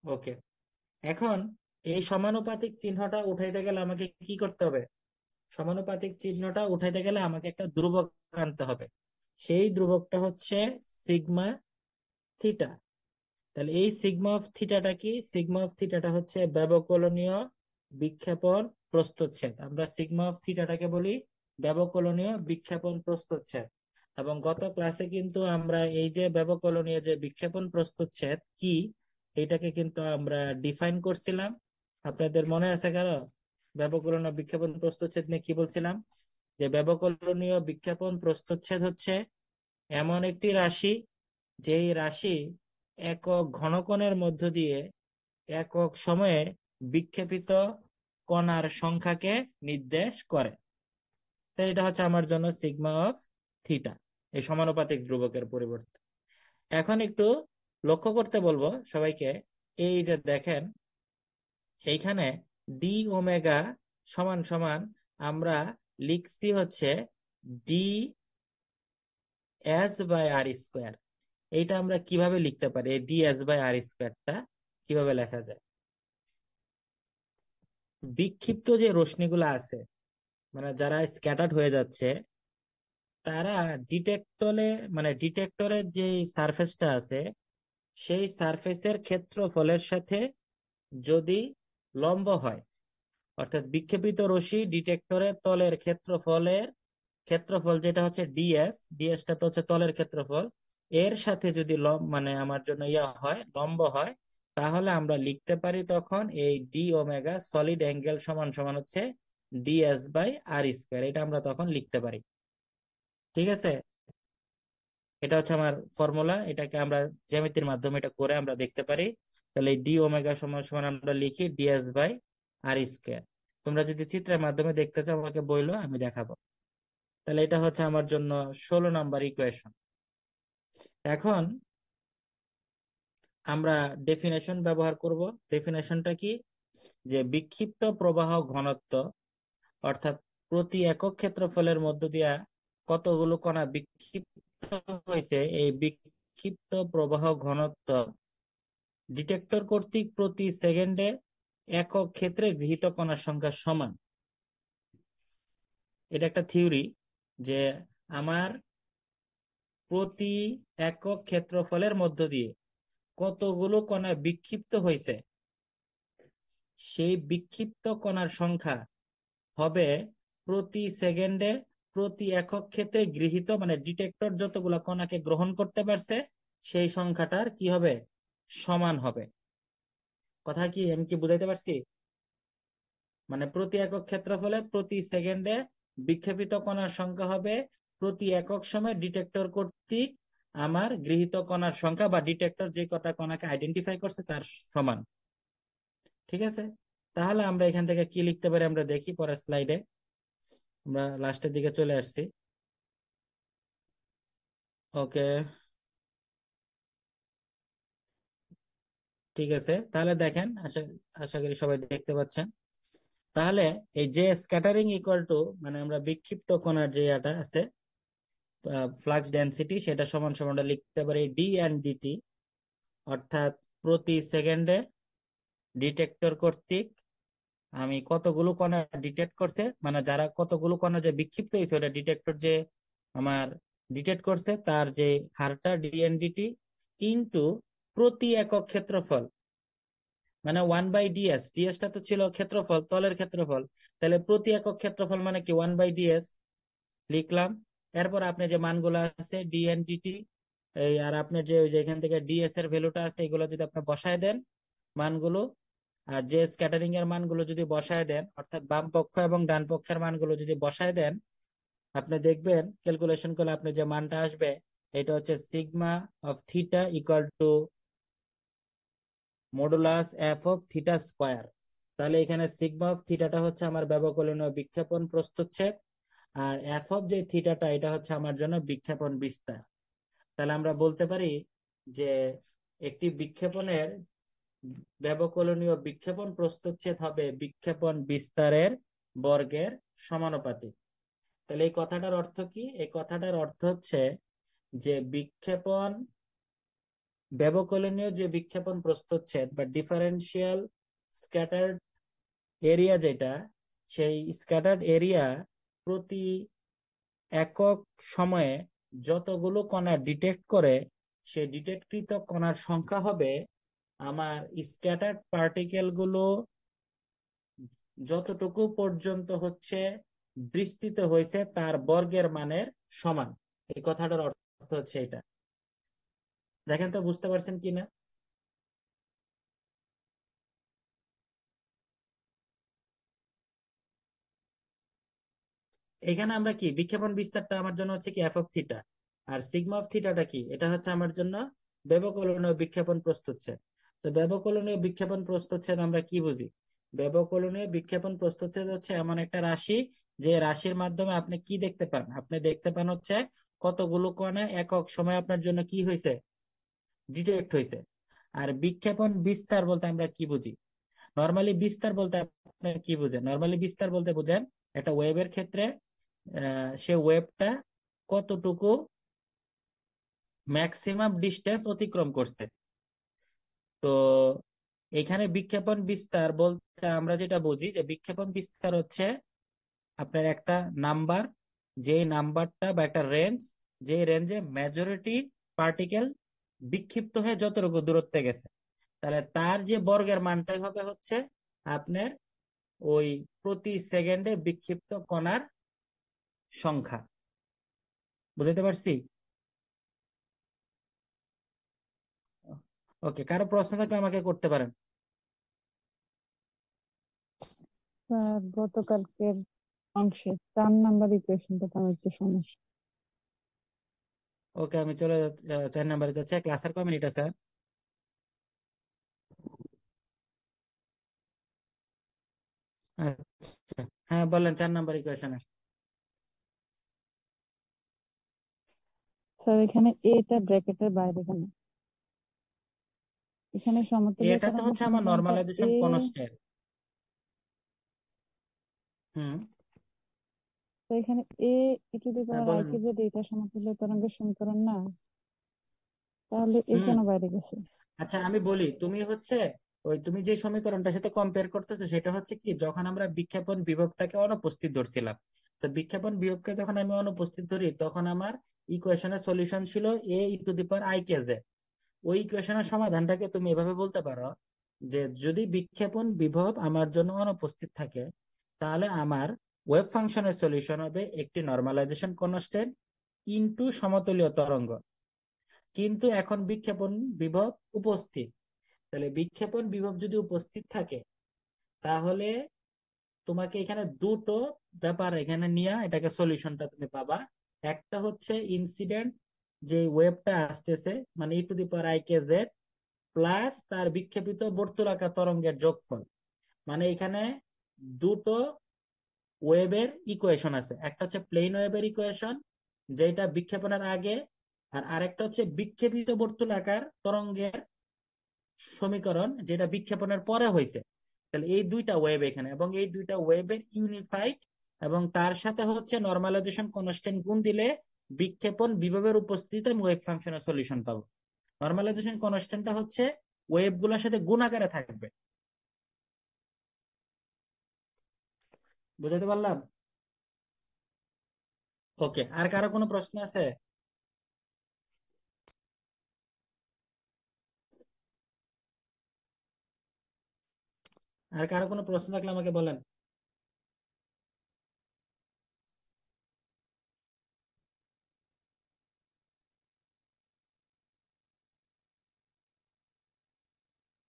ওকে। এখন এই সমানুপাতিক চিহ্নটা উঠাইতে গেলে আমাকে কি করতে হবে? সমানুপাতিক চিহ্নটা উঠাইতে গেলে আমাকে একটা ধ্রুবক আনতে হবে, সেই ধ্রুবকটা হচ্ছে সিগমা থিটা। তাহলে এই সিগমা অফ থিটাটা কি? সিগমা অফ থিটাটা হচ্ছে ব্যবকলনীয় বিক্ষেপণ প্রস্থচ্ছেদ। আমরা সিগমা অফ থিটাটাকে বলি ব্যবকলনীয় বিক্ষেপণ প্রস্থচ্ছেদ। এবং গত ক্লাসে কিন্তু আমরা এই যে ব্যবকলনীয় যে বিক্ষেপণ প্রস্থচ্ছেদ কি, এইটাকে কিন্তু আমরা ডিফাইন করছিলাম। আপনাদের মনে আছে কারো ব্যবকলনীয় বিক্ষেপণ প্রস্থচ্ছেদ নিয়ে কি বলছিলাম? যে ব্যবকলনীয় বিক্ষেপণ প্রস্থচ্ছেদ হচ্ছে এমন একটি রাশি, যেই রাশি একক ঘনকণের মধ্য দিয়ে একক সময়ে বিক্ষেপিত কণার সংখ্যাকে নির্দেশ করে। তাই এটা হচ্ছে আমার জন্য সিগমা অফ থিটা, এই সমানুপাতিক ধ্রুবকের পরিবর্তে। এখন একটু লক্ষ্য করতে বলবো সবাইকে, এই যে দেখেন এইখানে ডি ওমেগা সমান সমান আমরা লিখছি হচ্ছে D S by R square. এইটা আমরা কিভাবে লিখতে পারি? ডি এস বাই আর স্কোয়ারটা কিভাবে লেখা যায়? বিক্ষিপ্ত যে রশ্মিগুলো আছে, মানে যারা স্ক্যাটার্ড হয়ে যাচ্ছে, তারা ডিটেক্টরে মানে ডিটেক্টরের যে সারফেসটা আছে সেই সারফেসের ক্ষেত্রফলের সাথে যদি লম্ব হয়, অর্থাৎ বিক্ষেপিত রশ্মি ডিটেক্টরের তলের ক্ষেত্রফল যেটা হচ্ছে ডিএস, ডিএসটা তো হচ্ছে তলের ক্ষেত্রফল, এর সাথে যদি মানে আমার জন্য হয় লম্ব হয়, তাহলে আমরা লিখতে পারি তখন এই ডি ওমেগা সলিড অ্যাঙ্গেল সমান সমান হচ্ছে ডিএস বাই আর স্কোয়ার। এটা আমরা তখন লিখতে পারি। ঠিক আছে? এটা হচ্ছে আমার ফর্মুলা, এটাকে আমরা জ্যামিতির মাধ্যমে এটা করে আমরা দেখতে পারি। তাহলে ডি ওমেগা সমান সমান আমরা লিখি ডিএস বাই আর স্কোয়ার। তোমরা যদি চিত্রের মাধ্যমে দেখতে চাও আমাকে বইলো, আমি দেখাবো। তাহলে এটা হচ্ছে আমার জন্য 16 নাম্বার ইকুয়েশন। এখন আমরা ডেফিনেশন ব্যবহার করব। ডেফিনেশনটা কি? যে বিক্ষিপ্ত প্রবাহ ঘনত্ব, অর্থাৎ প্রতি একক ক্ষেত্রফলের মধ্য দিয়া কতগুলো কণা বিক্ষিপ্ত হয়েছে, এই বিক্ষিপ্ত প্রবাহ ঘনত্ব ডিটেক্টর কর্তৃক প্রতি সেকেন্ডে একক ক্ষেত্রে গৃহীত কণার সংখ্যা সমান। এটা একটা থিওরি যে আমার প্রতি একক ক্ষেত্রফলের মধ্য দিয়ে কতগুলো কণা বিক্ষিপ্ত হয়েছে, সেই বিক্ষিপ্ত কণার সংখ্যা হবে প্রতি সেকেন্ডে প্রতি একক ক্ষেত্রে গৃহীত, মানে ডিটেক্টর যতগুলো কণাকে গ্রহণ করতে পারছে সেই সংখ্যাটার কি হবে? সমান হবে। কথা কি আমি কি বুঝাইতে পারছি? মানে প্রতি একক ক্ষেত্রফলে প্রতি সেকেন্ডে বিক্ষেপিত কণার সংখ্যা হবে প্রতি একক সময় ডিটেক্টর কর্তৃক আমার গৃহীত কণার সংখ্যা, বা ডিটেক্টর যে কটা কণাকে আইডেন্টিফাই করছে তার সমান। ঠিক আছে, তাহলে আমরা এখান থেকে কি লিখতে পারি আমরা দেখি পরের স্লাইডে। আমরা লাস্টের দিকে চলে আসছি। ওকে, ঠিক আছে, তাহলে দেখেন, আশা আশা করি সবাই দেখতে পাচ্ছেন। তাহলে এই যে স্ক্যাটারিং ইকুয়াল টু, মানে আমরা বিক্ষিপ্ত কণার যে এটা আছে ফ্লাক্স ডেনসিটি, সেটা সমান সমান আমরা লিখতে পারি ডি এন্ড ডিটি, অর্থাৎ প্রতি সেকেন্ডে ডিটেক্টর কর্তৃক আমি কতগুলো কণা ডিটেক্ট করছে, মানে যারা কতগুলো কণা যে বিক্ষিপ্ত হয়েছে ওটা ডিটেক্টর যে আমার ডিটেক্ট করছে তার যে হারটা ডিএনডিটি ইনটু প্রতি একক ক্ষেত্রফল, মানে 1/ds। ডিএসটা তো ছিল ক্ষেত্রফল, তলের ক্ষেত্রফল, তাহলে প্রতি একক ক্ষেত্রফল মানে কি 1/ds লিখলাম। এরপর আপনি যে মানগুলো আছে ডিএনডিটি এই, আর আপনার যে ওই যে এখান থেকে ডিএস এর ভ্যালুটা আছে এগুলো যদি আপনি বসায় দেন মানগুলো, আর যে স্ক্যাটারিং এর মানগুলো যদি বসায় দেন, অর্থাৎ বাম পক্ষ এবং ডান পক্ষের মানগুলো যদি বসায় দেন, আপনি দেখবেন ক্যালকুলেশন করলে আপনি যে মানটা আসবে এটা হচ্ছে sigma of theta equal to modulus F of theta square. তাহলে এখানে সিগমা অফ থিটাটা হচ্ছে আমার ব্যবকলনীয় বিক্ষেপণ প্রস্থচ্ছেদ, আর এফ অফ যে থিটাটা এটা হচ্ছে আমার জন্য বিক্ষেপণ বিস্তার। তাহলে আমরা বলতে পারি যে একটি বিক্ষেপণের ব্যবকলনীয় বিক্ষেপণ প্রস্থচ্ছেদ হবে বিক্ষেপণ বিস্তারের বর্গের সমানুপাতিক। তাহলে এই কথাটার অর্থ কি? এই কথাটার অর্থ হচ্ছে যে বিক্ষেপণ ব্যবকলনীয় যে বিক্ষেপণ প্রস্থচ্ছেদ বা ডিফারেন্সিয়াল স্ক্যাটার্ড এরিয়া যেটা, সেই স্ক্যাটার্ড এরিয়া প্রতি একক সময়ে যতগুলো কণা ডিটেক্ট করে সেই ডিটেক্টকৃত কণার সংখ্যা হবে আমার স্ক্যাটার্ড পার্টিকেল গুলো যতটুকু পর্যন্ত হচ্ছে বিস্তৃত হয়েছে তার বর্গের মানের সমান। এই কথাটার অর্থ হচ্ছে এটা। দেখেন তো বুঝতে পারছেন কিনা? এখানে আমরা কি বিক্ষেপণ বিস্তারটা আমার জন্য হচ্ছে কি এফ অফ থিটা, আর সিগমা অফ থিটাটা কি? এটা হচ্ছে আমার জন্য ব্যবকলনীয় বিক্ষেপণ প্রস্থচ্ছেদ। তো ব্যবকলনীয় বিক্ষেপণ প্রস্থচ্ছেদ আমরা কি বুঝি? ব্যবকলনীয় বিক্ষেপণ প্রস্থচ্ছেদ হচ্ছে এমন একটা রাশি যে রাশির মাধ্যমে আপনি কি দেখতে পান? আপনি দেখতে পান হচ্ছে কতগুলো কণা একক সময় আপনার জন্য কি হয়েছে? ডিটেক্ট হয়েছে। আর বিক্ষেপণ বিস্তার বলতে আমরা কি বুঝি? নর্মালি বিস্তার বলতে আপনি কি বুঝেন? নর্মালি বিস্তার বলতে বুঝেন একটা ওয়েবের ক্ষেত্রে সে ওয়েবটা কতটুকু ম্যাক্সিমাম ডিস্টেন্স অতিক্রম করছে। তো এখানে বিক্ষেপণ বিস্তার বলতে আমরা যেটা বুঝি যে বিক্ষেপণ বিস্তার হচ্ছে আপনার একটা নাম্বার, যে নাম্বারটা বা একটা রেঞ্জ, যে রেঞ্জে মেজরিটি পার্টিকেল বিক্ষিপ্ত হয়ে যতটুকু দূরত্বে গেছে, তাহলে তার যে বর্গের মানটাই হবে হচ্ছে আপনার ওই প্রতি সেকেন্ডে বিক্ষিপ্ত কণার সংখ্যা। বুঝতে পারছি? ওকে, কারো প্রশ্ন থাকলে আমাকে করতে পারেন। স্যার গতকালকের অংশে 4 নাম্বার ইকুয়েশনটা আমার একটু সমস্যা। ওকে, আমি চলে যাচ্ছি 4 নম্বরে যাচ্ছে। ক্লাসের কয় মিনিট আছে? আচ্ছা, হ্যাঁ বলেন 4 নম্বর ইকুয়েশনে। স্যার এখানে এটা ব্র্যাকেটের বাইরে কেন? এখানে সমতুল্য এটা তো তরঙ্গ হচ্ছে আমার সমীকরণটা নর্মালাইজেশন এ। কনস্ট্যান্ট। হুম। তো এখানে এ ই টু দি হ্যাঁ পাওয়ার আই বলেন। কে জেড এটা সমতুল্য তরঙ্গের সমীকরণ না? তাহলে এ হুম। কেন বাইরে গেছে? আচ্ছা আমি বলি, তুমি হচ্ছে ওই তুমি যে সমীকরণটার সাথে কম্পেয়ার করতেছো সেটা হচ্ছে কি, যখন আমরা বিক্ষেপণ বিভবটাকে অনুপস্থিত ধরছিলাম, তো বিক্ষেপণ বিভবকে যখন আমি অনুপস্থিত ধরি তখন আমার ইকুয়েশনের সলিউশন ছিল A E to the power I K Z. ওই ইকুয়েশনের সমাধানটাকে তুমি এভাবে বলতে পারো যে যদি বিক্ষেপণ বিভব আমার জন্য অনুপস্থিত থাকে তাহলে আমার ওয়েভ ফাংশনের সলিউশন হবে একটি নরমালাইজেশন কনস্ট্যান্ট ইনটু সমতলীয় তরঙ্গ। কিন্তু এখন বিক্ষেপণ বিভব উপস্থিত, তাহলে বিক্ষেপণ বিভব যদি উপস্থিত থাকে তাহলে তোমাকে এখানে দুটো ব্যাপার এখানে নিয়ে এটাকে সলিউশনটা তুমি পাবা। একটা হচ্ছে ইনসিডেন্ট যে ওয়েভটা আসতেছে মানে E to the power I K Z plus তার বিক্ষেপিত বর্তুলাকার তরঙ্গের যোগফল। মানে এখানে দুটো ওয়েভের ইকুয়েশন আছে, একটা হচ্ছে প্লেন ওয়েভের ইকুয়েশন যেটা বিক্ষেপণের আগে, আর আরেকটা হচ্ছে বিক্ষেপিত বর্তুলাকার তরঙ্গের সমীকরণ যেটা বিক্ষেপণের পরে হয়েছে। তাহলে এই দুইটা ওয়েভ এখানে, এবং এই দুইটা ওয়েভের ইউনিফাইড এবং তার সাথে হচ্ছে নরমালাইজেশন কনস্ট্যান্ট গুণ দিলে বিক্ষেপণ বিভবের উপস্থিতিতে আমি ওয়েভ ফাংশনের সলিউশন পাবো। নরমালাইজেশন কনস্ট্যান্টটা হচ্ছে ওয়েভ গুলোর সাথে গুণ আকারে থাকবে। বুঝাতে পারলাম? ওকে, আর কারো কোনো প্রশ্ন আছে? আর কারো কোনো প্রশ্ন থাকলে আমাকে বলেন।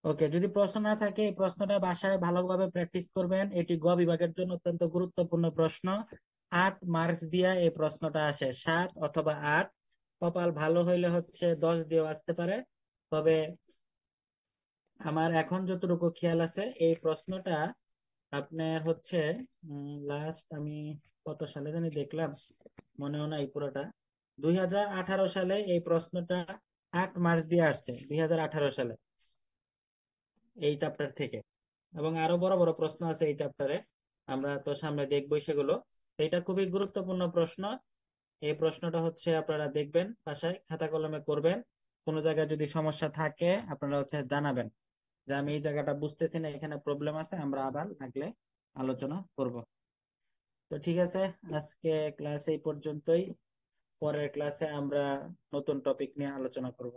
ওকে, যদি প্রশ্ন না থাকে এই প্রশ্নটা বাসায় ভালোভাবে প্র্যাকটিস করবেন, এটি গ বিভাগের জন্য অত্যন্ত গুরুত্বপূর্ণ প্রশ্ন। 8 মার্কস দিয়া এই প্রশ্নটা আসে, 7 অথবা 8। কপাল ভালো হইলে হচ্ছে 10 দিয়েও আসতে পারে। তবে আমার এখন যতটুকু খেয়াল আছে এই প্রশ্নটা আপনার হচ্ছে লাস্ট আমি কত সালে জানি দেখলাম, মনেও নাই পুরোটা। 2018 সালে এই প্রশ্নটা 8 মার্কস দিয়ে আসছে, 2018 সালে এই চ্যাপ্টার থেকে। এবং আরো বড় বড় প্রশ্ন আছে এই চ্যাপ্টারে, আমরা তো সামনে দেখবোই সেগুলো। তো এটা খুবই গুরুত্বপূর্ণ প্রশ্ন। এই প্রশ্নটা হচ্ছে আপনারা দেখবেন, বাসায় খাতা কলমে করবেন। কোনো জায়গায় যদি সমস্যা থাকে আপনারা হচ্ছে জানাবেন যে আমি এই জায়গাটা বুঝতেছি না, এখানে প্রবলেম আছে, আমরা আবার থাকলে আলোচনা করব। তো ঠিক আছে, আজকে ক্লাস এই পর্যন্তই। পরের ক্লাসে আমরা নতুন টপিক নিয়ে আলোচনা করব।